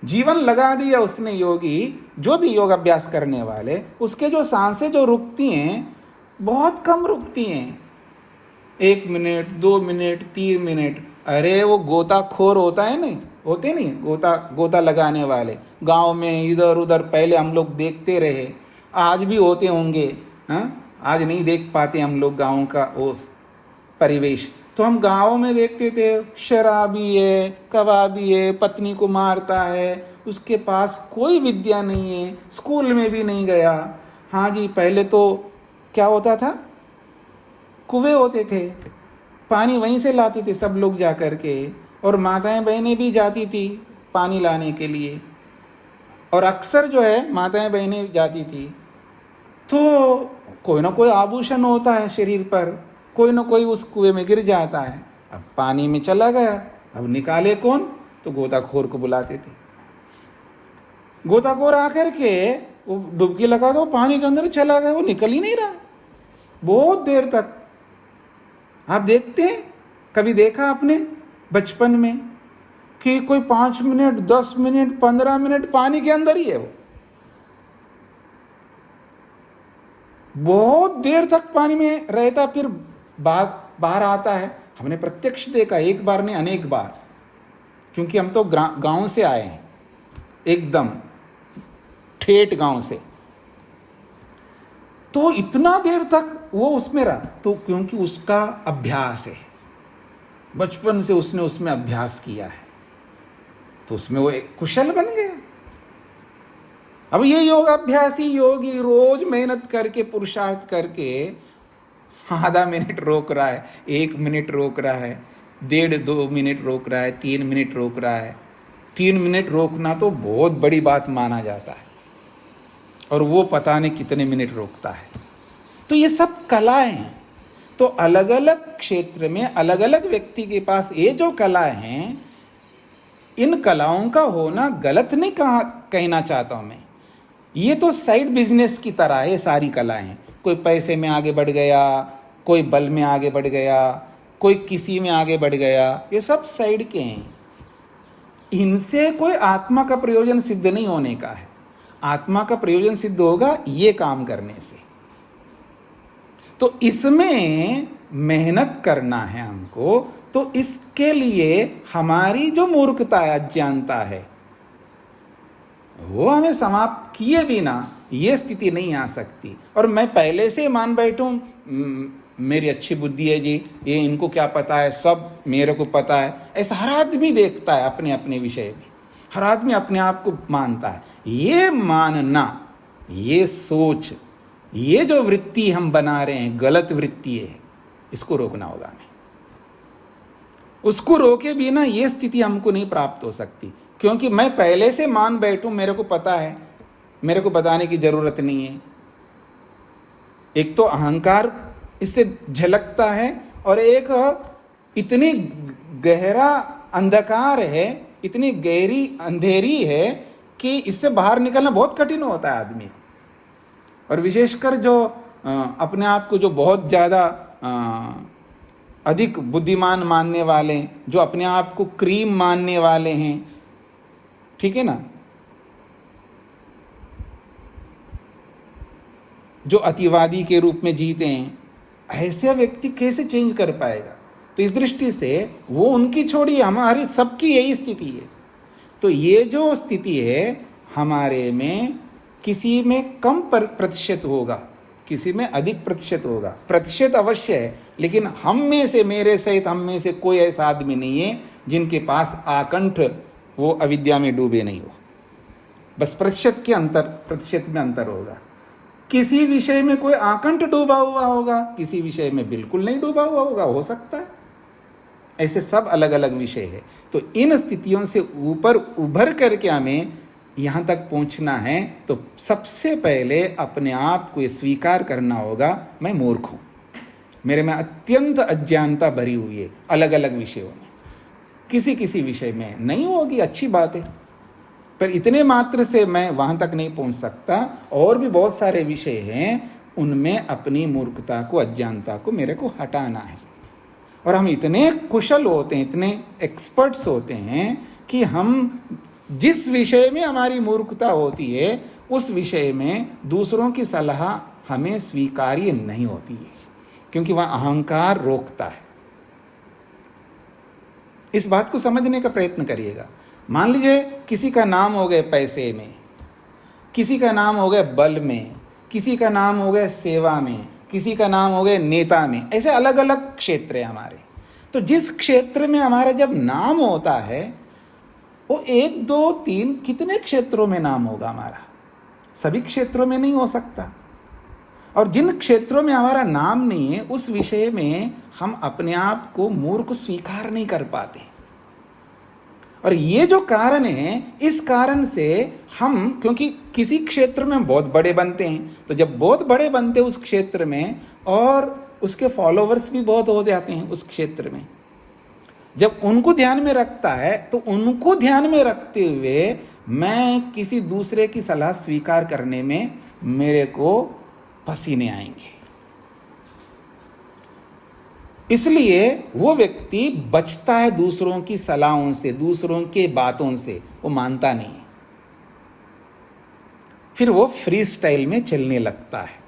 जीवन लगा दिया उसने योगी, जो भी योग अभ्यास करने वाले, उसके जो सांसें जो रुकती हैं बहुत कम रुकती हैं, 1 मिनट, 2 मिनट, 3 मिनट। अरे वो गोताखोर होता है नहीं, होते नहीं गोता लगाने वाले गांव में इधर उधर, पहले हम लोग देखते रहे, आज भी होते होंगे, हाँ, आज नहीं देख पाते हम लोग गाँव का वो परिवेश। तो हम गाँव में देखते थे, शराबी है, कबाबी है, पत्नी को मारता है, उसके पास कोई विद्या नहीं है, स्कूल में भी नहीं गया। हाँ जी, पहले तो क्या होता था, कुएं होते थे, पानी वहीं से लाते थे सब लोग जा कर के, और माताएं बहनें भी जाती थी पानी लाने के लिए, और अक्सर जो है माताएं बहनें जाती थी, तो कोई ना कोई आभूषण होता है शरीर पर, कोई ना कोई उस कुएं में गिर जाता है। अब पानी में चला गया, अब निकाले कौन, तो गोताखोर को बुलाते थे। गोताखोर आकर के वो डुबकी लगा दो, पानी के अंदर चला गया, वो निकल ही नहीं रहा बहुत देर तक। आप देखते हैं, कभी देखा आपने बचपन में कि कोई 5 मिनट, 10 मिनट, 15 मिनट पानी के अंदर ही है, वो बहुत देर तक पानी में रहता, फिर बाहर आता है। हमने प्रत्यक्ष देखा, एक बार नहीं अनेक बार, क्योंकि हम तो गांव से आए हैं, एकदम ठेठ गांव से, तो इतना देर तक वो उसमें रहा, तो क्योंकि उसका अभ्यास है, बचपन से उसने उसमें अभ्यास किया है, तो उसमें वो एक कुशल बन गया। अब ये योगाभ्यासी योगी रोज मेहनत करके, पुरुषार्थ करके, आधा मिनट रोक रहा है, 1 मिनट रोक रहा है, 1.5-2 मिनट रोक रहा है, 3 मिनट रोक रहा है। 3 मिनट रोकना तो बहुत बड़ी बात माना जाता है, और वो पता नहीं कितने मिनट रोकता है। तो ये सब कलाएं हैं। तो अलग अलग क्षेत्र में अलग अलग व्यक्ति के पास ये जो कलाएं हैं, इन कलाओं का होना गलत नहीं कहना चाहता हूं मैं। ये तो साइड बिजनेस की तरह है सारी कलाएं हैं। कोई पैसे में आगे बढ़ गया, कोई बल में आगे बढ़ गया, कोई किसी में आगे बढ़ गया, ये सब साइड के हैं। इनसे कोई आत्मा का प्रयोजन सिद्ध नहीं होने का है। आत्मा का प्रयोजन सिद्ध होगा ये काम करने से। तो इसमें मेहनत करना है हमको। तो इसके लिए हमारी जो मूर्खता है, अज्ञानता है, वो हमें समाप्त किए बिना ये स्थिति नहीं आ सकती। और मैं पहले से मान बैठूं मेरी अच्छी बुद्धि है जी, ये इनको क्या पता है, सब मेरे को पता है, ऐसा हर आदमी देखता है अपने अपने विषय में। हर आदमी अपने आप को मानता है। ये मानना, ये सोच, ये जो वृत्ति हम बना रहे हैं, गलत वृत्ति है, इसको रोकना होगा हमें। उसको रोके बिना ये स्थिति हमको नहीं प्राप्त हो सकती। क्योंकि मैं पहले से मान बैठूं मेरे को पता है, मेरे को बताने की जरूरत नहीं है। एक तो अहंकार इससे झलकता है, और एक इतनी गहरा अंधकार है, इतनी गहरी अंधेरी है कि इससे बाहर निकलना बहुत कठिन होता है आदमी। और विशेषकर जो अपने आप को जो बहुत ज़्यादा अधिक बुद्धिमान मानने वाले, जो अपने आप को क्रीम मानने वाले हैं, ठीक है ना, जो अतिवादी के रूप में जीते हैं, ऐसे व्यक्ति कैसे चेंज कर पाएगा। तो इस दृष्टि से वो उनकी छोड़िए, हमारी सबकी यही स्थिति है। तो ये जो स्थिति है हमारे में, किसी में कम प्रतिशत होगा, किसी में अधिक प्रतिशत होगा। प्रतिशत अवश्य है, लेकिन हम में से, मेरे सहित हम में से कोई ऐसा आदमी नहीं है जिनके पास आकंठ वो अविद्या में डूबे नहीं हो। बस प्रतिशत के अंतर, प्रतिशत में अंतर होगा। किसी विषय में कोई आकंठ डूबा हुआ होगा, किसी विषय में बिल्कुल नहीं डूबा हुआ होगा, हो सकता है। ऐसे सब अलग अलग विषय है। तो इन स्थितियों से ऊपर उभर करके हमें यहाँ तक पहुँचना है, तो सबसे पहले अपने आप को ये स्वीकार करना होगा, मैं मूर्ख हूँ, मेरे में अत्यंत अज्ञानता भरी हुई है अलग अलग विषयों में। किसी किसी विषय में नहीं होगी, अच्छी बात है, पर इतने मात्र से मैं वहाँ तक नहीं पहुँच सकता। और भी बहुत सारे विषय हैं, उनमें अपनी मूर्खता को, अज्ञानता को मेरे को हटाना है। और हम इतने कुशल होते हैं, इतने एक्सपर्ट्स होते हैं कि हम जिस विषय में हमारी मूर्खता होती है, उस विषय में दूसरों की सलाह हमें स्वीकार्य नहीं होती है, क्योंकि वह अहंकार रोकता है। इस बात को समझने का प्रयत्न करिएगा। मान लीजिए किसी का नाम हो गए पैसे में, किसी का नाम हो गया बल में, किसी का नाम हो गया सेवा में, किसी का नाम हो गया नेता में, ऐसे अलग अलग क्षेत्र हैं हमारे। तो जिस क्षेत्र में हमारा जब नाम होता है, वो 1 2 3 कितने क्षेत्रों में नाम होगा हमारा? सभी क्षेत्रों में नहीं हो सकता। और जिन क्षेत्रों में हमारा नाम नहीं है, उस विषय में हम अपने आप को मूर्ख स्वीकार नहीं कर पाते। और ये जो कारण है, इस कारण से हम, क्योंकि किसी क्षेत्र में बहुत बड़े बनते हैं, तो जब बहुत बड़े बनते हैं उस क्षेत्र में, और उसके फॉलोवर्स भी बहुत हो जाते हैं उस क्षेत्र में, जब उनको ध्यान में रखता है, तो उनको ध्यान में रखते हुए मैं किसी दूसरे की सलाह स्वीकार करने में मेरे को पसीने आएंगे। इसलिए वो व्यक्ति बचता है दूसरों की सलाहों से, दूसरों के बातों से, वो मानता नहीं। फिर वो फ्री स्टाइल में चलने लगता है।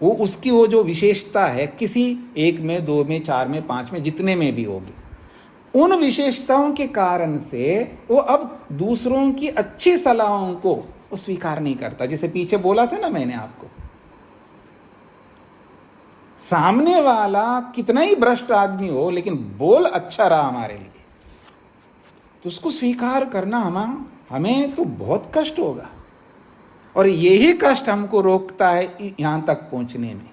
वो उसकी वो जो विशेषता है, किसी 1 में 2 में 4 में 5 में जितने में भी होगी, उन विशेषताओं के कारण से वो अब दूसरों की अच्छी सलाहों को वो स्वीकार नहीं करता। जैसे पीछे बोला था ना मैंने आपको, सामने वाला कितना ही भ्रष्ट आदमी हो, लेकिन बोल अच्छा रहा हमारे लिए, तो उसको स्वीकार करना हमें तो बहुत कष्ट होगा। और यही कष्ट हमको रोकता है यहां तक पहुंचने में।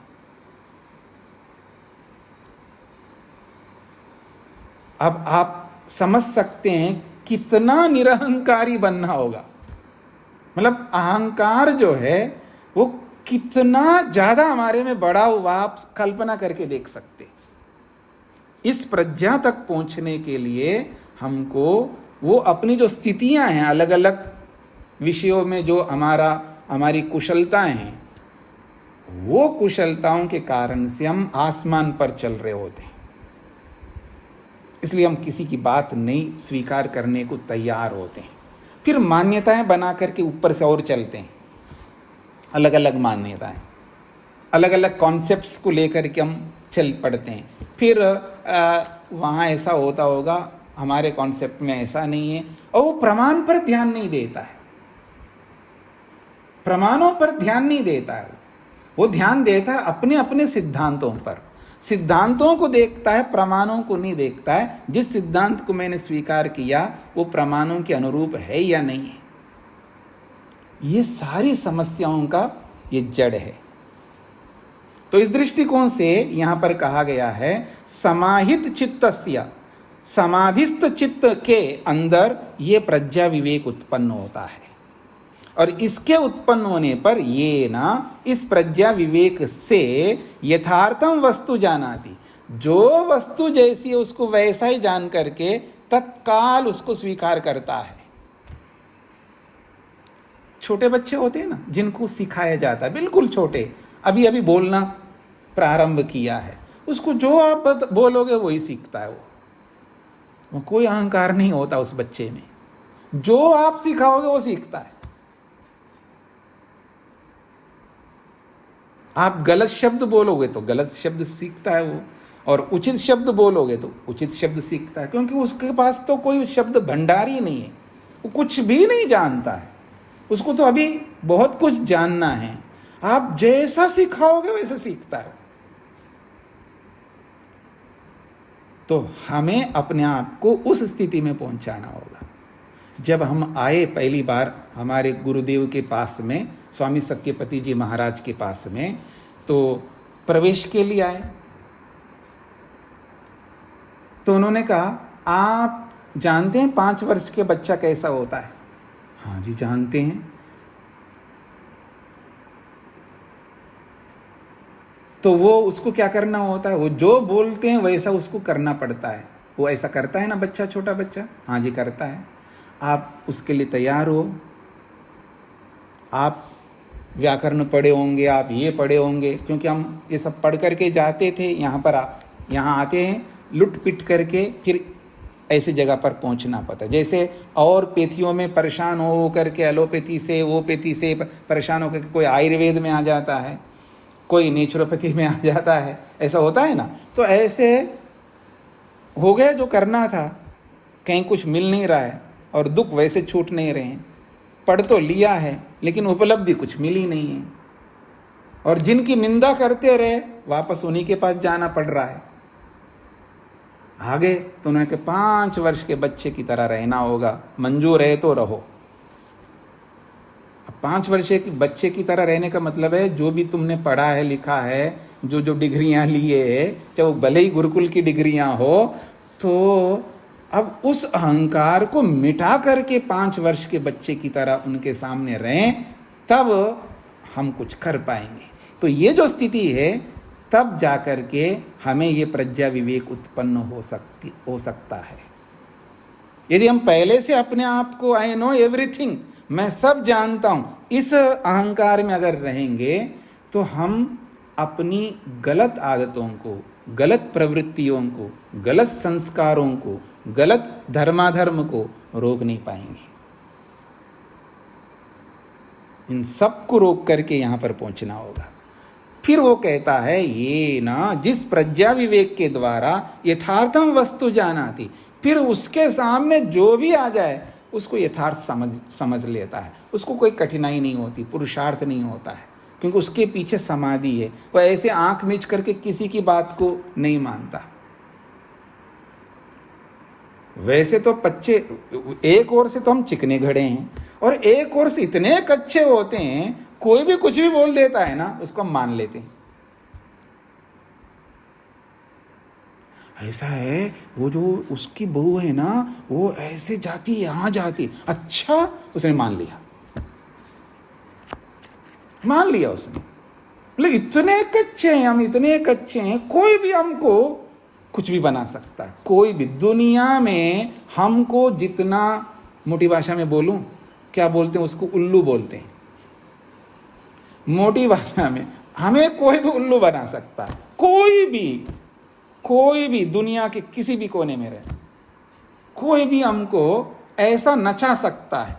अब आप समझ सकते हैं कितना निरहंकारी बनना होगा। मतलब अहंकार जो है वो कितना ज्यादा हमारे में बड़ा हुआ आप कल्पना करके देख सकते। इस प्रज्ञा तक पहुंचने के लिए हमको वो अपनी जो स्थितियां हैं अलग अलग विषयों में, जो हमारी कुशलताएं हैं, वो कुशलताओं के कारण से हम आसमान पर चल रहे होते हैं। इसलिए हम किसी की बात नहीं स्वीकार करने को तैयार होते हैं, फिर मान्यताएं बना करके ऊपर से और चलते हैं। अलग अलग मान्यताएं, अलग अलग कॉन्सेप्ट्स को लेकर के हम चल पड़ते हैं। फिर वहाँ ऐसा होता होगा, हमारे कॉन्सेप्ट में ऐसा नहीं है, और वो प्रमाण पर ध्यान नहीं देता है, प्रमाणों पर ध्यान नहीं देता है। वो ध्यान देता है अपने अपने सिद्धांतों पर, सिद्धांतों को देखता है, प्रमाणों को नहीं देखता है। जिस सिद्धांत को मैंने स्वीकार किया वो प्रमाणों के अनुरूप है या नहीं है। ये सारी समस्याओं का ये जड़ है। तो इस दृष्टिकोण से यहां पर कहा गया है, समाहित चित्तस्य, समाधिस्थ चित्त के अंदर ये प्रज्ञा विवेक उत्पन्न होता है, और इसके उत्पन्न होने पर ये ना इस प्रज्ञा विवेक से यथार्थम वस्तु जानाति, जो वस्तु जैसी है उसको वैसा ही जान करके तत्काल उसको स्वीकार करता है। छोटे बच्चे होते हैं ना, जिनको सिखाया जाता है, बिल्कुल छोटे, अभी अभी बोलना प्रारंभ किया है, उसको जो आप बोलोगे वही सीखता है। वो कोई अहंकार नहीं होता उस बच्चे में, जो आप सिखाओगे वो सीखता है। आप गलत शब्द बोलोगे तो गलत शब्द सीखता है वो, और उचित शब्द बोलोगे तो उचित शब्द सीखता है, क्योंकि उसके पास तो कोई शब्द भंडार ही नहीं है, वो कुछ भी नहीं जानता है, उसको तो अभी बहुत कुछ जानना है। आप जैसा सिखाओगे वैसा सीखता है। तो हमें अपने आप को उस स्थिति में पहुंचाना होगा। जब हम आए पहली बार हमारे गुरुदेव के पास में, स्वामी सत्यपति जी महाराज के पास में, तो प्रवेश के लिए आए, तो उन्होंने कहा, आप जानते हैं 5 वर्ष के बच्चा कैसा होता है? हाँ जी जानते हैं। तो वो उसको क्या करना होता है? वो जो बोलते हैं वैसा उसको करना पड़ता है। वो ऐसा करता है ना बच्चा, छोटा बच्चा? हाँ जी करता है। आप उसके लिए तैयार हो। आप व्याकरण पढ़े होंगे, आप ये पढ़े होंगे, क्योंकि हम ये सब पढ़ करके जाते थे। यहाँ आते हैं लुट पिट करके, फिर ऐसे जगह पर पहुंचना पड़ता है। जैसे और पेथियों में परेशान हो करके, एलोपैथी से वोपैथी से परेशान होकर कोई आयुर्वेद में आ जाता है, कोई नेचुरोपैथी में आ जाता है, ऐसा होता है ना। तो ऐसे हो गया जो करना था, कहीं कुछ मिल नहीं रहा है और दुख वैसे छूट नहीं रहे हैं। पढ़ तो लिया है लेकिन उपलब्धि कुछ मिली नहीं है, और जिनकी निंदा करते रहे वापस उन्हीं के पास जाना पड़ रहा है। आगे तो उन्होंने कहा 5 वर्ष के बच्चे की तरह रहना होगा, मंजूर है तो रहो। अब 5 वर्ष के बच्चे की तरह रहने का मतलब है, जो भी तुमने पढ़ा है लिखा है, जो डिग्रियां लिए है, चाहे वो भले ही गुरुकुल की डिग्रियां हो, तो अब उस अहंकार को मिटा करके 5 वर्ष के बच्चे की तरह उनके सामने रहें, तब हम कुछ कर पाएंगे। तो ये जो स्थिति है, तब जाकर के हमें ये प्रज्ञा विवेक उत्पन्न हो सकता है। यदि हम पहले से अपने आप को आई नो एवरीथिंग, मैं सब जानता हूं, इस अहंकार में अगर रहेंगे, तो हम अपनी गलत आदतों को, गलत प्रवृत्तियों को, गलत संस्कारों को, गलत धर्माधर्म को रोक नहीं पाएंगे। इन सब को रोक करके यहां पर पहुंचना होगा। फिर वो कहता है, ये ना जिस प्रज्ञा विवेक के द्वारा यथार्थम वस्तु जानाति, फिर उसके सामने जो भी आ जाए उसको यथार्थ समझ लेता है। उसको कोई कठिनाई नहीं होती, पुरुषार्थ नहीं होता है, क्योंकि उसके पीछे समाधि है। वह ऐसे आंख मीच करके किसी की बात को नहीं मानता। वैसे तो बच्चे एक ओर से तो हम चिकने घड़े हैं, और एक ओर से इतने कच्चे होते हैं, कोई भी कुछ भी बोल देता है ना, उसको हम मान लेते हैं। ऐसा है, वो जो उसकी बहू है ना, वो ऐसे जाती है, यहां जाती, अच्छा उसने मान लिया उसने। मतलब इतने कच्चे हैं हम, इतने कच्चे हैं, कोई भी हमको कुछ भी बना सकता है। कोई भी दुनिया में हमको जितना, मोटी भाषा में बोलूं, क्या बोलते हैं उसको, उल्लू बोलते हैं। मोटी भाषा में हमें कोई भी उल्लू बना सकता है। कोई भी दुनिया के किसी भी कोने में रहे, कोई भी हमको ऐसा नचा सकता है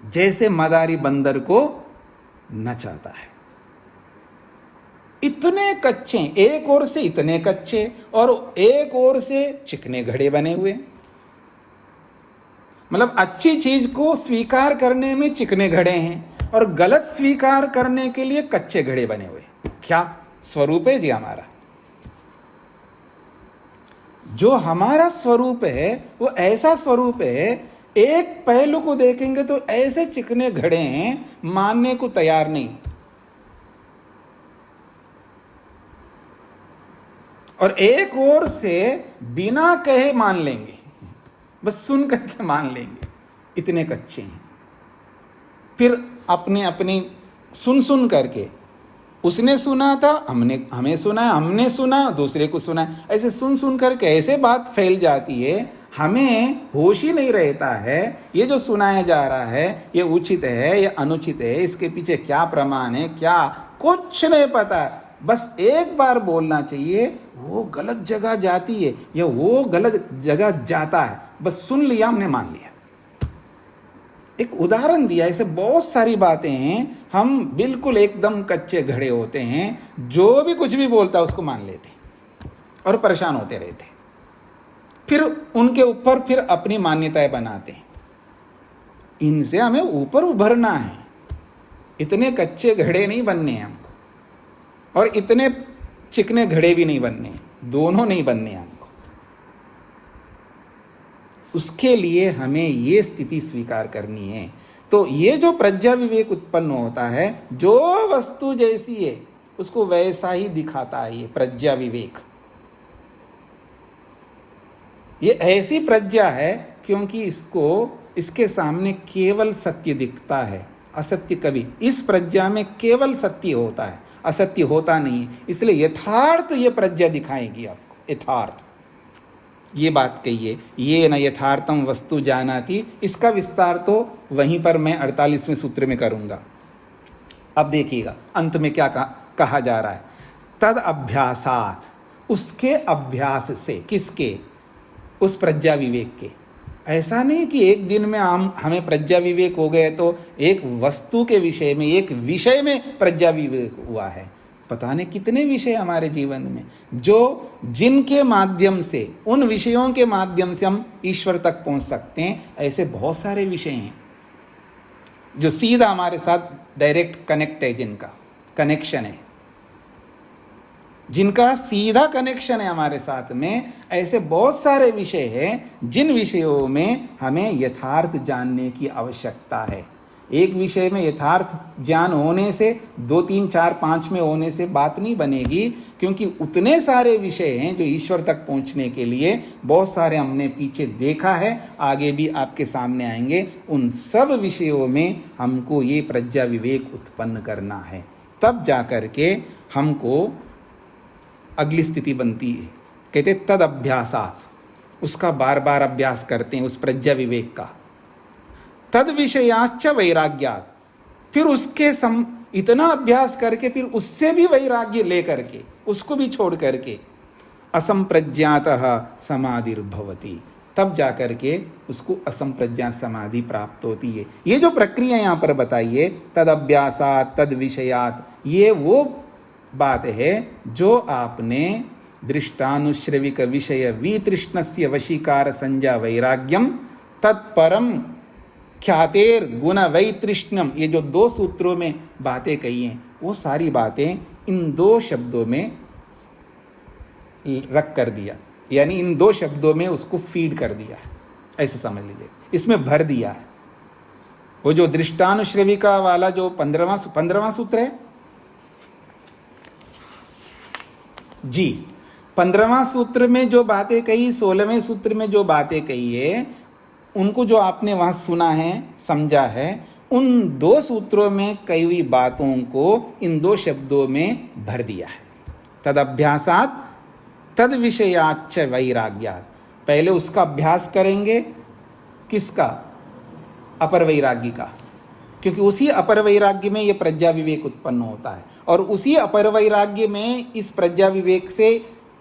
जैसे मदारी बंदर को नचाता है। इतने कच्चे, एक ओर से इतने कच्चे और एक ओर से चिकने घड़े बने हुए। मतलब अच्छी चीज को स्वीकार करने में चिकने घड़े हैं और गलत स्वीकार करने के लिए कच्चे घड़े बने हुए। क्या स्वरूप है जी हमारा? जो हमारा स्वरूप है वो ऐसा स्वरूप है, एक पहलू को देखेंगे तो ऐसे चिकने घड़े हैं, मानने को तैयार नहीं। और एक ओर से बिना कहे मान लेंगे, बस सुन करके मान लेंगे, इतने कच्चे हैं। फिर अपनी सुन करके, उसने सुना था, हमें सुना, हमने सुना, दूसरे को सुना, ऐसे सुन करके ऐसे बात फैल जाती है, हमें होश ही नहीं रहता है ये जो सुनाया जा रहा है ये उचित है या अनुचित है, इसके पीछे क्या प्रमाण है, क्या कुछ नहीं पता। बस एक बार बोलना चाहिए, वो गलत जगह जाती है या वो गलत जगह जाता है, बस सुन लिया, हमने मान लिया। एक उदाहरण दिया, ऐसे बहुत सारी बातें हैं, हम बिल्कुल एकदम कच्चे घड़े होते हैं, जो भी कुछ भी बोलता है उसको मान लेते हैं और परेशान होते रहते हैं। फिर उनके ऊपर फिर अपनी मान्यताएं बनाते हैं। इनसे हमें ऊपर उभरना है, इतने कच्चे घड़े नहीं बनने हैं हमको और इतने चिकने घड़े भी नहीं बनने, दोनों नहीं बनने हमको। उसके लिए हमें ये स्थिति स्वीकार करनी है। तो ये जो प्रज्ञा विवेक उत्पन्न होता है, जो वस्तु जैसी है उसको वैसा ही दिखाता है ये प्रज्ञा विवेक। ये ऐसी प्रज्ञा है क्योंकि इसके सामने केवल सत्य दिखता है, असत्य कभी, इस प्रज्ञा में केवल सत्य होता है, असत्य होता नहीं है। इसलिए यथार्थ ये प्रज्ञा दिखाएगी आपको, यथार्थ। ये बात कहिए, ये न यथार्थम वस्तु जानाति, इसका विस्तार तो वहीं पर मैं 48वें सूत्र में करूंगा। अब देखिएगा अंत में क्या कहा जा रहा है, तद अभ्यासात, उसके अभ्यास से, किसके, उस प्रज्ञा विवेक के। ऐसा नहीं कि एक दिन में हमें प्रज्ञा विवेक हो गए तो एक वस्तु के विषय में, एक विषय में प्रज्ञा विवेक हुआ है। पता नहीं कितने विषय हमारे जीवन में जो, जिनके माध्यम से, उन विषयों के माध्यम से हम ईश्वर तक पहुंच सकते हैं। ऐसे बहुत सारे विषय हैं जो सीधा हमारे साथ डायरेक्ट कनेक्ट है, जिनका कनेक्शन है, जिनका सीधा कनेक्शन है हमारे साथ में। ऐसे बहुत सारे विषय हैं जिन विषयों में हमें यथार्थ जानने की आवश्यकता है। एक विषय में यथार्थ ज्ञान होने से 2, 3, 4, 5 में होने से बात नहीं बनेगी, क्योंकि उतने सारे विषय हैं जो ईश्वर तक पहुंचने के लिए बहुत सारे हमने पीछे देखा है, आगे भी आपके सामने आएंगे। उन सब विषयों में हमको ये प्रज्ञा विवेक उत्पन्न करना है, तब जाकर के हमको अगली स्थिति बनती है। कहते तद अभ्यासात, उसका बार बार अभ्यास करते हैं उस प्रज्ञा विवेक का। तद विषयाश्च वैराग्यात, फिर उसके इतना अभ्यास करके फिर उससे भी वैराग्य ले करके, उसको भी छोड़ करके असंप्रज्ञातः समाधिर्भवति, तब जाकर के उसको असंप्रज्ञात समाधि प्राप्त होती है। ये जो प्रक्रिया यहाँ पर बताई है, तद अभ्यासात तद विषयात, ये वो बात है जो आपने दृष्टानुश्रविक विषय वितृष्णस्य वशीकार संज्ञा वैराग्यम तत्परम ख्यातेर गुण वैतृष्ण्यम, ये जो 2 सूत्रों में बातें कही हैं, वो सारी बातें इन 2 शब्दों में रख कर दिया, यानी इन 2 शब्दों में उसको फीड कर दिया, ऐसे समझ लीजिए, इसमें भर दिया है। वो जो दृष्टानुश्रविका वाला जो 15वां सूत्र है जी, 15वां सूत्र में जो बातें कही, 16वें सूत्र में जो बातें कही है, उनको जो आपने वहां सुना है, समझा है, उन 2 सूत्रों में कई हुई बातों को इन 2 शब्दों में भर दिया है। तद अभ्यासात तद विषयाच्च वैराग्यात। पहले उसका अभ्यास करेंगे, किसका? अपर वैराग्य का, क्योंकि उसी अपर वैराग्य में ये प्रज्ञा विवेक उत्पन्न होता है, और उसी अपर वैराग्य में इस प्रज्ञा विवेक से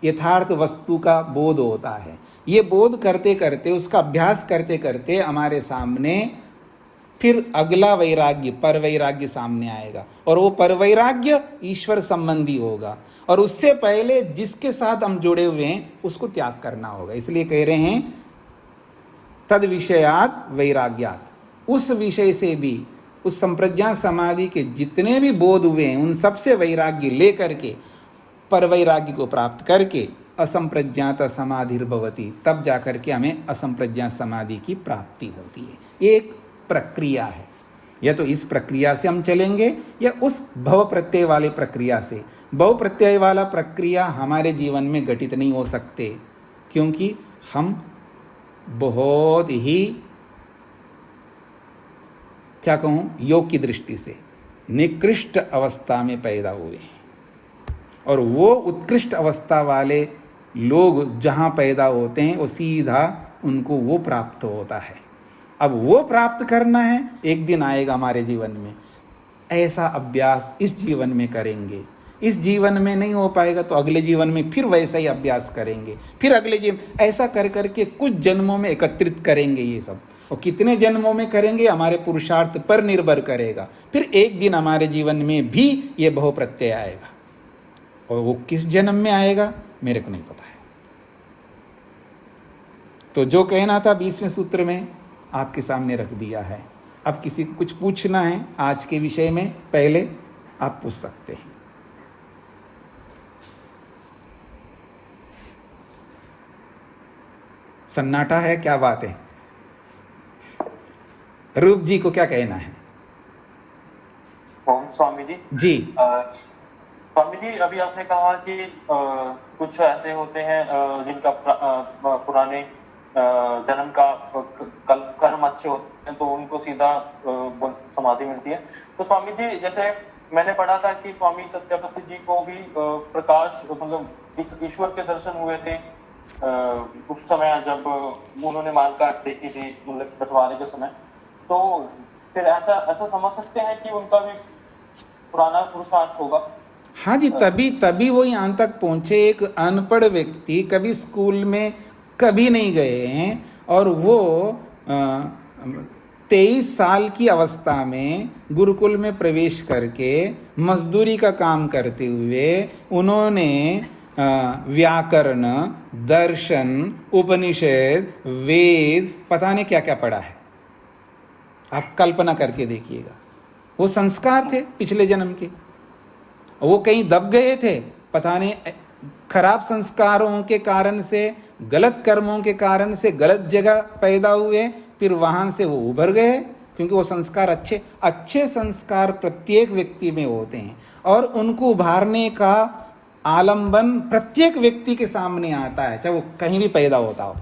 यथार्थ वस्तु का बोध होता है। ये बोध करते करते, उसका अभ्यास करते करते हमारे सामने फिर अगला वैराग्य, पर वैराग्य सामने आएगा, और वो पर वैराग्य ईश्वर संबंधी होगा, और उससे पहले जिसके साथ हम जुड़े हुए हैं उसको त्याग करना होगा। इसलिए कह रहे हैं तद विषयात वैराग्यात। उस विषय से भी, उस संप्रज्ञा समाधि के जितने भी बोध हुए हैं उन सबसे वैराग्य लेकर के पर वैराग्य को प्राप्त करके असंप्रज्ञात समाधिर्भवति, तब जाकर के हमें असंप्रज्ञा समाधि की प्राप्ति होती है। ये एक प्रक्रिया है। या तो इस प्रक्रिया से हम चलेंगे या उस भव प्रत्यय वाले प्रक्रिया से। भव प्रत्यय वाला प्रक्रिया हमारे जीवन में घटित नहीं हो सकते, क्योंकि हम बहुत ही, क्या कहूँ, योग की दृष्टि से निकृष्ट अवस्था में पैदा हुए हैं, और वो उत्कृष्ट अवस्था वाले लोग जहाँ पैदा होते हैं वो सीधा उनको वो प्राप्त होता है। अब वो प्राप्त करना है, एक दिन आएगा हमारे जीवन में। ऐसा अभ्यास इस जीवन में करेंगे, इस जीवन में नहीं हो पाएगा तो अगले जीवन में फिर वैसा ही अभ्यास करेंगे, फिर अगले जीवन, ऐसा कर करके कुछ जन्मों में एकत्रित करेंगे ये सब। और कितने जन्मों में करेंगे हमारे पुरुषार्थ पर निर्भर करेगा। फिर एक दिन हमारे जीवन में भी ये बहु प्रत्यय आएगा, और वो किस जन्म में आएगा मेरे को नहीं पता है। तो जो कहना था 20वें सूत्र में आपके सामने रख दिया है। अब किसी को कुछ पूछना है आज के विषय में, पहले आप पूछ सकते हैं। सन्नाटा है, क्या बात है? रूप जी को क्या कहना है? ओम स्वामी जी। जी स्वामी जी, अभी आपने कहा कि कुछ ऐसे होते हैं जिनका पुराने जन्म का कर्म अच्छे होते हैं तो उनको सीधा समाधि मिलती है। तो स्वामी जी, जैसे मैंने पढ़ा था कि स्वामी सत्यापति जी को भी प्रकाश, मतलब ईश्वर के दर्शन हुए थे उस समय जब उन्होंने मालकाट देखी थी, मतलब बंटवारे के समय। तो फिर ऐसा समझ सकते हैं कि उनका भी पुराना पुरुषार्थ होगा? हाँ जी, तभी वो यहाँ तक पहुँचे। एक अनपढ़ व्यक्ति, कभी स्कूल में कभी नहीं गए हैं, और वो 23 साल की अवस्था में गुरुकुल में प्रवेश करके मजदूरी का काम करते हुए उन्होंने व्याकरण, दर्शन, उपनिषद, वेद, पता नहीं क्या क्या पढ़ा है। आप कल्पना करके देखिएगा। वो संस्कार थे पिछले जन्म के, वो कहीं दब गए थे, पता नहीं खराब संस्कारों के कारण से, गलत कर्मों के कारण से गलत जगह पैदा हुए, फिर वहाँ से वो उभर गए, क्योंकि वो संस्कार अच्छे संस्कार प्रत्येक व्यक्ति में होते हैं, और उनको उभारने का आलंबन प्रत्येक व्यक्ति के सामने आता है, चाहे वो कहीं भी पैदा होता हो।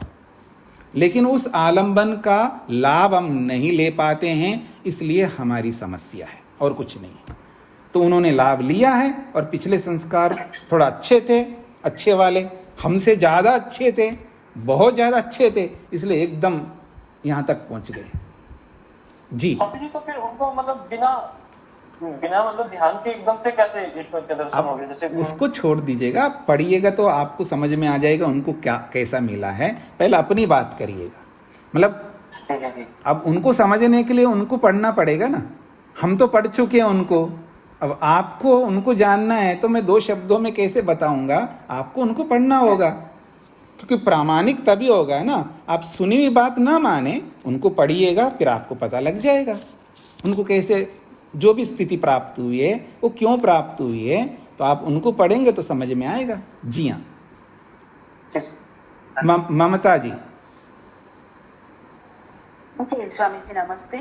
लेकिन उस आलंबन का लाभ हम नहीं ले पाते हैं, इसलिए हमारी समस्या है, और कुछ नहीं। तो उन्होंने लाभ लिया है, और पिछले संस्कार थोड़ा अच्छे थे, अच्छे वाले हमसे ज़्यादा अच्छे थे, बहुत ज़्यादा अच्छे थे, इसलिए एकदम यहाँ तक पहुँच गए। जी तो फिर उनको मतलब बिना मतलब ध्यान के एकदम से कैसे ईश्वर के दर्शन हो गए? जैसे उसको छोड़ दीजिएगा, आप पढ़िएगा तो आपको समझ में आ जाएगा उनको क्या कैसा मिला है। पहले अपनी बात करिएगा, मतलब अब उनको समझने के लिए उनको पढ़ना पड़ेगा ना। हम तो पढ़ चुके हैं उनको, अब आपको उनको जानना है तो मैं 2 शब्दों में कैसे बताऊंगा? आपको उनको पढ़ना होगा, क्योंकि प्रामाणिक तभी होगा ना। आप सुनी हुई बात ना माने, उनको पढ़िएगा, फिर आपको पता लग जाएगा उनको कैसे, जो भी स्थिति प्राप्त हुई है वो क्यों प्राप्त हुई है, तो आप उनको पढ़ेंगे तो समझ में आएगा। जी हाँ, ममता जी। जी स्वामी जी नमस्ते।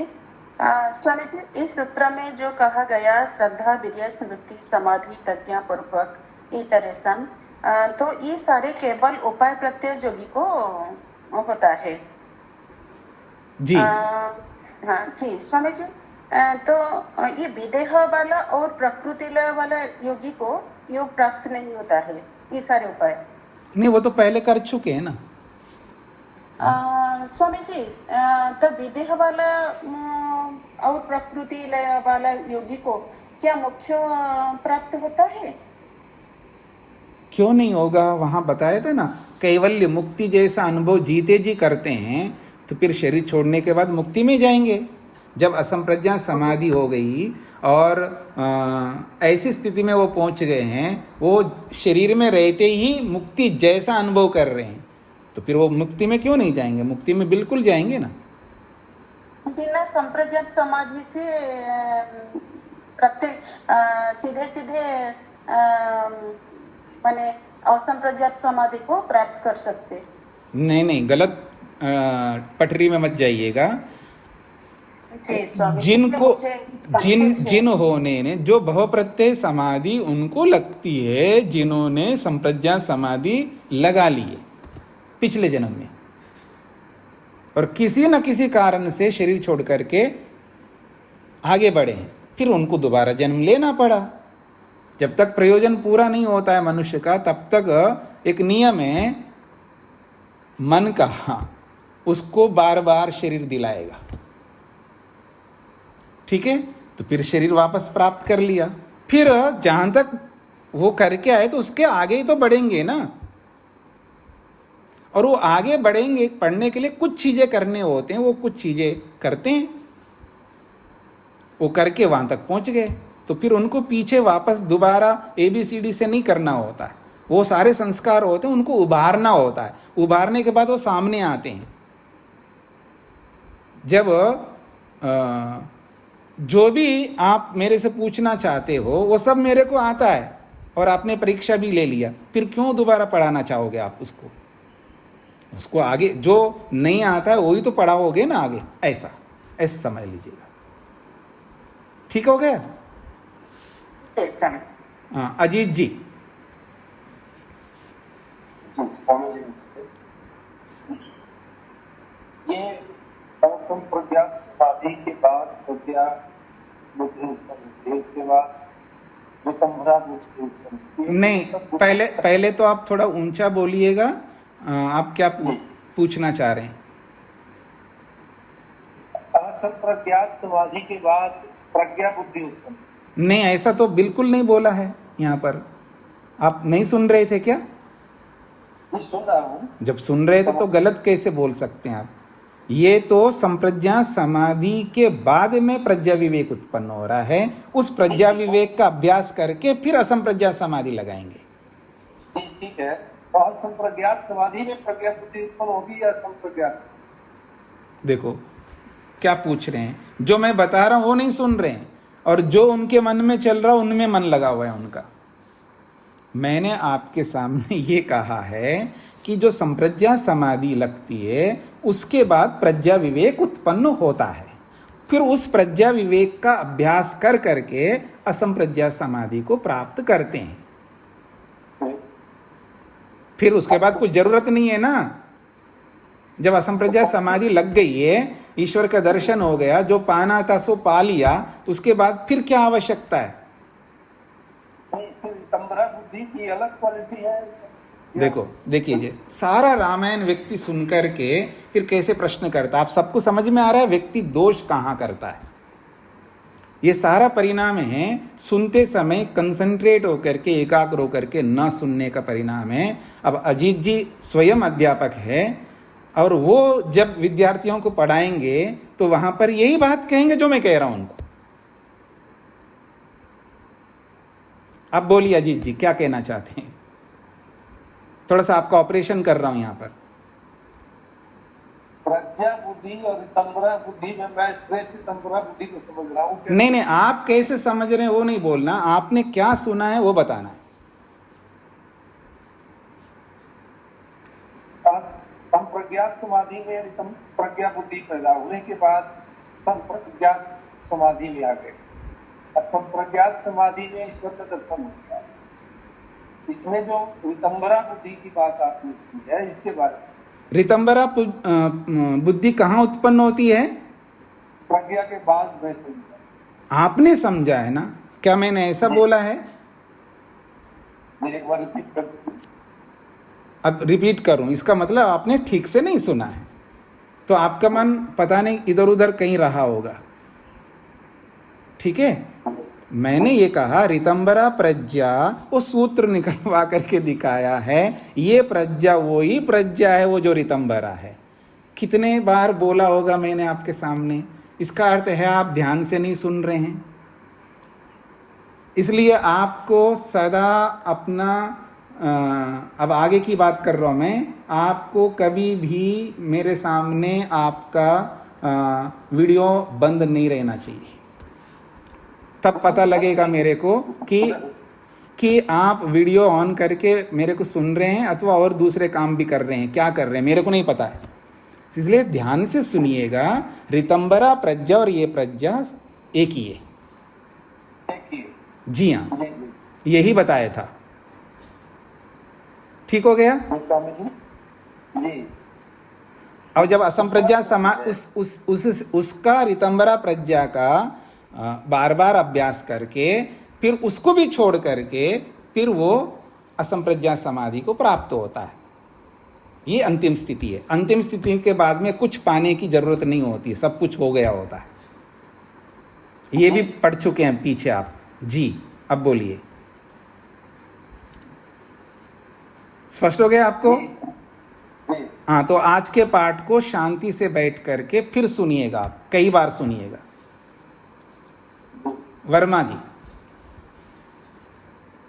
स्वामी जी, इस सूत्र में जो कहा गया श्रद्धा, वीर्य, स्मृति, समाधि, प्रज्ञा पूर्वक इतरेशन, तो ये सारे केवल उपाय प्रत्यय योगी को होता है? जी हाँ जी स्वामी जी, तो ये विदेह वाला और प्रकृति लय वाला योगी को योग प्राप्त नहीं होता है, ये सारे उपाय। नहीं, वो तो पहले कर चुके हैं ना। स्वामी जी, तो विदेह वाला और प्रकृति लय वाला योगी को क्या मोक्ष प्राप्त होता है? क्यों नहीं होगा? वहां बताया था ना, कैवल्य मुक्ति जैसा अनुभव जीते जी करते हैं तो फिर शरीर छोड़ने के बाद मुक्ति में जाएंगे। जब असंप्रज्ञा समाधि हो गई और ऐसी स्थिति में वो पहुंच गए हैं, वो शरीर में रहते ही मुक्ति जैसा अनुभव कर रहे हैं, तो फिर वो मुक्ति में क्यों नहीं जाएंगे? मुक्ति में बिल्कुल जाएंगे ना। बिना संप्रज्ञात समाधि से प्रत्येक सीधे सीधे माने असंप्रज्ञात समाधि को प्राप्त कर सकते? नहीं नहीं, गलत पटरी में मत जाइएगा। जिन्होंने ने जो भव प्रत्यय समाधि उनको लगती है जिन्होंने संप्रज्ञा समाधि लगा ली है पिछले जन्म में, और किसी न किसी कारण से शरीर छोड़ करके आगे बढ़े हैं, फिर उनको दोबारा जन्म लेना पड़ा। जब तक प्रयोजन पूरा नहीं होता है मनुष्य का, तब तक एक नियम है मन का, हाँ, उसको बार बार शरीर दिलाएगा। ठीक है, तो फिर शरीर वापस प्राप्त कर लिया, फिर जहां तक वो करके आए तो उसके आगे ही तो बढ़ेंगे ना। और वो आगे बढ़ेंगे, पढ़ने के लिए कुछ चीजें करने होते हैं, वो कुछ चीजें करते हैं, वो करके वहां तक पहुंच गए, तो फिर उनको पीछे वापस दोबारा ABCD से नहीं करना होता है। वो सारे संस्कार होते हैं, उनको उभारना होता है। उभारने के बाद वो सामने आते हैं। जब जो भी आप मेरे से पूछना चाहते हो वो सब मेरे को आता है, और आपने परीक्षा भी ले लिया, फिर क्यों दोबारा पढ़ाना चाहोगे आप उसको आगे? जो नहीं आता है वही तो पढ़ाओगे ना आगे। ऐसा समझ लीजिएगा। ठीक हो गया? हाँ, अजीत जी। ये असंप्रज्ञात समाधि के बाद प्रज्ञा बुद्धि उत्पन्न, इसके बाद वितंभरा बुद्धि उत्पन्न। नहीं, पहले तो आप थोड़ा ऊंचा बोलिएगा। आप क्या पूछना चाह रहे हैं? असंप्रज्ञात समाधि के बाद प्रज्ञा बुद्धि उत्पन्न। नहीं, ऐसा तो बिल्कुल नहीं बोला है यहाँ पर। आप नहीं सुन रहे थे क्या? मैं सुन रहा हूँ। जब सुन रहे थे तो गलत कैसे बोल सकते हैं आप? ये तो संप्रज्ञा समाधि के बाद में प्रज्ञा विवेक उत्पन्न हो रहा है। उस प्रज्ञा विवेक का अभ्यास करके फिर असंप्रज्ञा समाधि लगाएंगे। ठीक है, तो असंप्रज्ञात समाधि में प्रज्ञा बुद्धि उत्पन्न होगी या संप्रज्ञात? देखो क्या पूछ रहे हैं, जो मैं बता रहा हूं वो नहीं सुन रहे हैं, और जो उनके मन में चल रहा उनमें मन लगा हुआ है उनका। मैंने आपके सामने ये कहा है कि जो संप्रज्ञा समाधि लगती है उसके बाद प्रज्ञा विवेक उत्पन्न होता है, फिर उस प्रज्ञा विवेक का अभ्यास कर करके असंप्रज्ञा समाधि को प्राप्त करते हैं। फिर उसके बाद कुछ जरूरत नहीं है ना। जब असंप्रज्ञा समाधि लग गई है, ईश्वर का दर्शन हो गया, जो पाना था सो पा लिया, उसके बाद फिर क्या आवश्यकता है? बुद्धि की अलग क्वालिटी है। देखिए सारा रामायण व्यक्ति सुनकर के फिर कैसे प्रश्न करता है। आप सबको समझ में आ रहा है व्यक्ति दोष कहाँ करता है? ये सारा परिणाम है सुनते समय कंसंट्रेट होकर के, एकाग्र होकर के न सुनने का परिणाम है। अब अजीत जी स्वयं अध्यापक है, और वो जब विद्यार्थियों को पढ़ाएंगे तो वहां पर यही बात कहेंगे जो मैं कह रहा हूं उनको। अब बोलिए अजीत जी, क्या कहना चाहते हैं? थोड़ा सा आपका ऑपरेशन कर रहा हूं यहां पर। प्रज्ञा बुद्धि और रितंबरा बुद्धि में मैं श्रेष्ठ रितंबरा बुद्धि को समझ रहा हूँ। नहीं, आप कैसे समझ रहे हैं वो नहीं बोलना, आपने क्या सुना है वो बताना है। संप्रज्ञात समाधि में प्रज्ञा बुद्धि पैदा होने के बाद संप्रज्ञात समाधि में आ गए, और संप्रज्ञात समाधि में ईश्वर का दर्शन हो गया। इसमें जो रितंबरा बुद्धि की बात आपने की है, इसके बारे में। रितंबरा बुद्धि कहाँ उत्पन्न होती है? प्रज्ञा के बाद वैसे आपने समझा है ना? क्या मैंने ऐसा बोला है? एक बार रिपीट कर। अब रिपीट करूं, इसका मतलब आपने ठीक से नहीं सुना है, तो आपका मन पता नहीं इधर उधर कहीं रहा होगा। ठीक है, मैंने ये कहा ऋतंबरा प्रज्ञा, वो सूत्र निकलवा करके दिखाया है, ये प्रज्ञा वही प्रज्ञा है वो जो ऋतंबरा है। कितने बार बोला होगा मैंने आपके सामने। इसका अर्थ है आप ध्यान से नहीं सुन रहे हैं, इसलिए आपको सदा अपना अब आगे की बात कर रहा हूँ मैं, आपको कभी भी मेरे सामने आपका वीडियो बंद नहीं रहना चाहिए। तब पता लगेगा मेरे को कि आप वीडियो ऑन करके मेरे को सुन रहे हैं अथवा और दूसरे काम भी कर रहे हैं। क्या कर रहे हैं मेरे को नहीं पता है, इसलिए ध्यान से सुनिएगा। ऋतंबरा प्रज्ञा और ये प्रज्ञा एक ही है। जी हाँ, यही बताया था। ठीक हो गया? जी। अब जब असंप्रज्ञा समा उसका ऋतंबरा प्रज्ञा का बार बार अभ्यास करके फिर उसको भी छोड़ करके फिर वो असंप्रज्ञा समाधि को प्राप्त होता है। ये अंतिम स्थिति है। अंतिम स्थिति के बाद में कुछ पाने की जरूरत नहीं होती, सब कुछ हो गया होता है। ये भी पढ़ चुके हैं पीछे आप। जी, अब बोलिए। स्पष्ट हो गया आपको? हाँ, तो आज के पाठ को शांति से बैठ करके फिर सुनिएगा, आप कई बार सुनिएगा। वर्मा जी।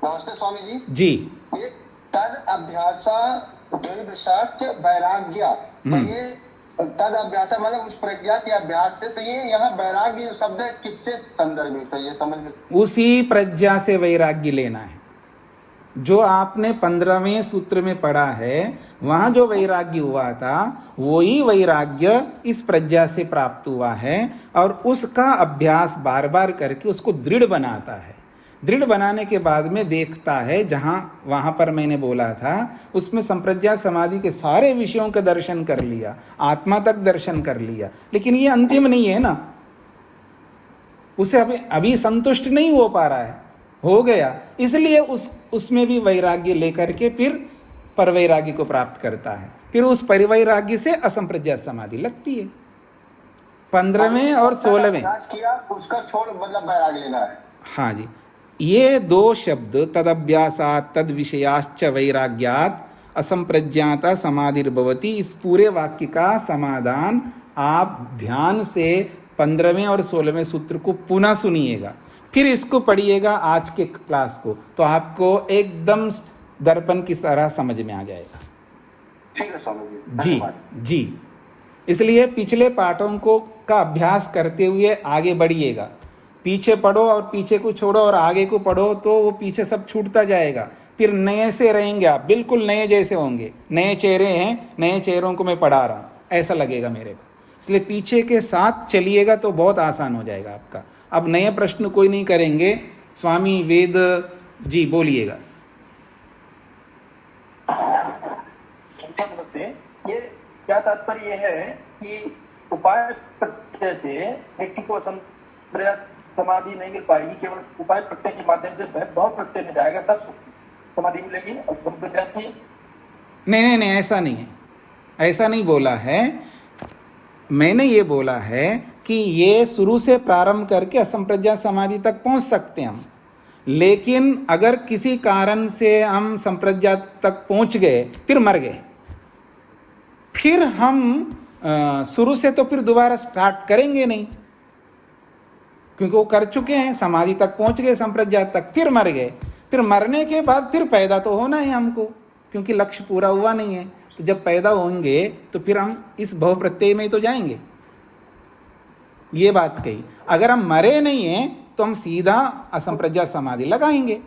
नमस्ते स्वामी जी। जी। ये तद अभ्यासा द्वैविशाच वैराग्य, तो ये तद अभ्यासा मतलब उस प्रज्ञा के अभ्यास से, तो ये यहाँ वैराग्य शब्द किससे संदर्भित है ये समझ में? उसी प्रज्ञा से वैराग्य लेना है जो आपने 15वें सूत्र में पढ़ा है। वहां जो वैराग्य हुआ था वही वैराग्य इस प्रज्ञा से प्राप्त हुआ है, और उसका अभ्यास बार बार करके उसको दृढ़ बनाता है। दृढ़ बनाने के बाद में देखता है, जहां वहां पर मैंने बोला था उसमें संप्रज्ञा समाधि के सारे विषयों का दर्शन कर लिया, आत्मा तक दर्शन कर लिया, लेकिन ये अंतिम नहीं है ना। उसे अभी संतुष्ट नहीं हो पा रहा है, हो गया, इसलिए उसमें भी वैराग्य लेकर के फिर परवैराग्य को प्राप्त करता है। फिर उस परिवैराग्य से असंप्रज्ञा समाधि लगती है। 15वें और 16वें किया उसका छोड़ मतलब वैराग्य लेना है। हाँ जी, ये दो शब्द तदभ्यासात् तद विषयाश्च वैराग्यात् असंप्रज्ञाता समाधिर्भवति, इस पूरे वाक्य का समाधान आप ध्यान से 15वें और 16वें सूत्र को पुनः सुनिएगा, फिर इसको पढ़िएगा आज के क्लास को, तो आपको एकदम दर्पण की तरह समझ में आ जाएगा। ठीक है स्वामी जी। जी। इसलिए पिछले पाठों को का अभ्यास करते हुए आगे बढ़िएगा। पीछे पढ़ो और पीछे को छोड़ो और आगे को पढ़ो तो वो पीछे सब छूटता जाएगा। फिर नए से रहेंगे आप, बिल्कुल नए जैसे होंगे। नए चेहरे हैं, नए चेहरों को मैं पढ़ा रहा हूँ ऐसा लगेगा मेरे को। इसलिए पीछे के साथ चलिएगा तो बहुत आसान हो जाएगा आपका। अब नए प्रश्न कोई नहीं करेंगे। स्वामी वेद जी बोलिएगा। ये क्या तात्पर्य है कि उपाय प्रत्यय से व्यक्ति को समाधि नहीं मिल पाएगी, केवल उपाय प्रत्यय के माध्यम से बहुत प्रत्यय में जाएगा तब समाधि मिलेगी? नहीं, ऐसा नहीं है, ऐसा नहीं बोला है। मैंने ये बोला है कि ये शुरू से प्रारंभ करके असंप्रज्ञा समाधि तक पहुंच सकते हैं हम, लेकिन अगर किसी कारण से हम संप्रज्ञा तक पहुंच गए फिर मर गए, फिर हम शुरू से तो फिर दोबारा स्टार्ट करेंगे नहीं, क्योंकि वो कर चुके हैं, समाधि तक पहुंच गए, संप्रज्ञा तक, फिर मर गए। फिर मरने के बाद फिर पैदा तो होना है हमको, क्योंकि लक्ष्य पूरा हुआ नहीं है। तो जब पैदा होंगे तो फिर हम इस भव प्रत्यय में ही तो जाएंगे। ये बात कही। अगर हम मरे नहीं हैं तो हम सीधा असंप्रज्ञा समाधि लगाएंगे।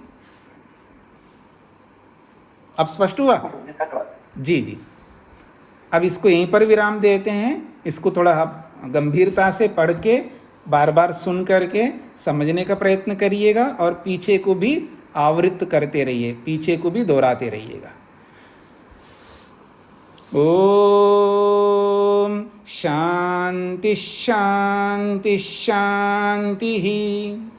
अब स्पष्ट हुआ? जी। अब इसको यहीं पर विराम देते हैं। इसको थोड़ा गंभीरता से पढ़ के बार बार सुन करके समझने का प्रयत्न करिएगा, और पीछे को भी आवृत्त करते रहिए, पीछे को भी दोहराते रहिएगा। ओम शांति शांति शांति।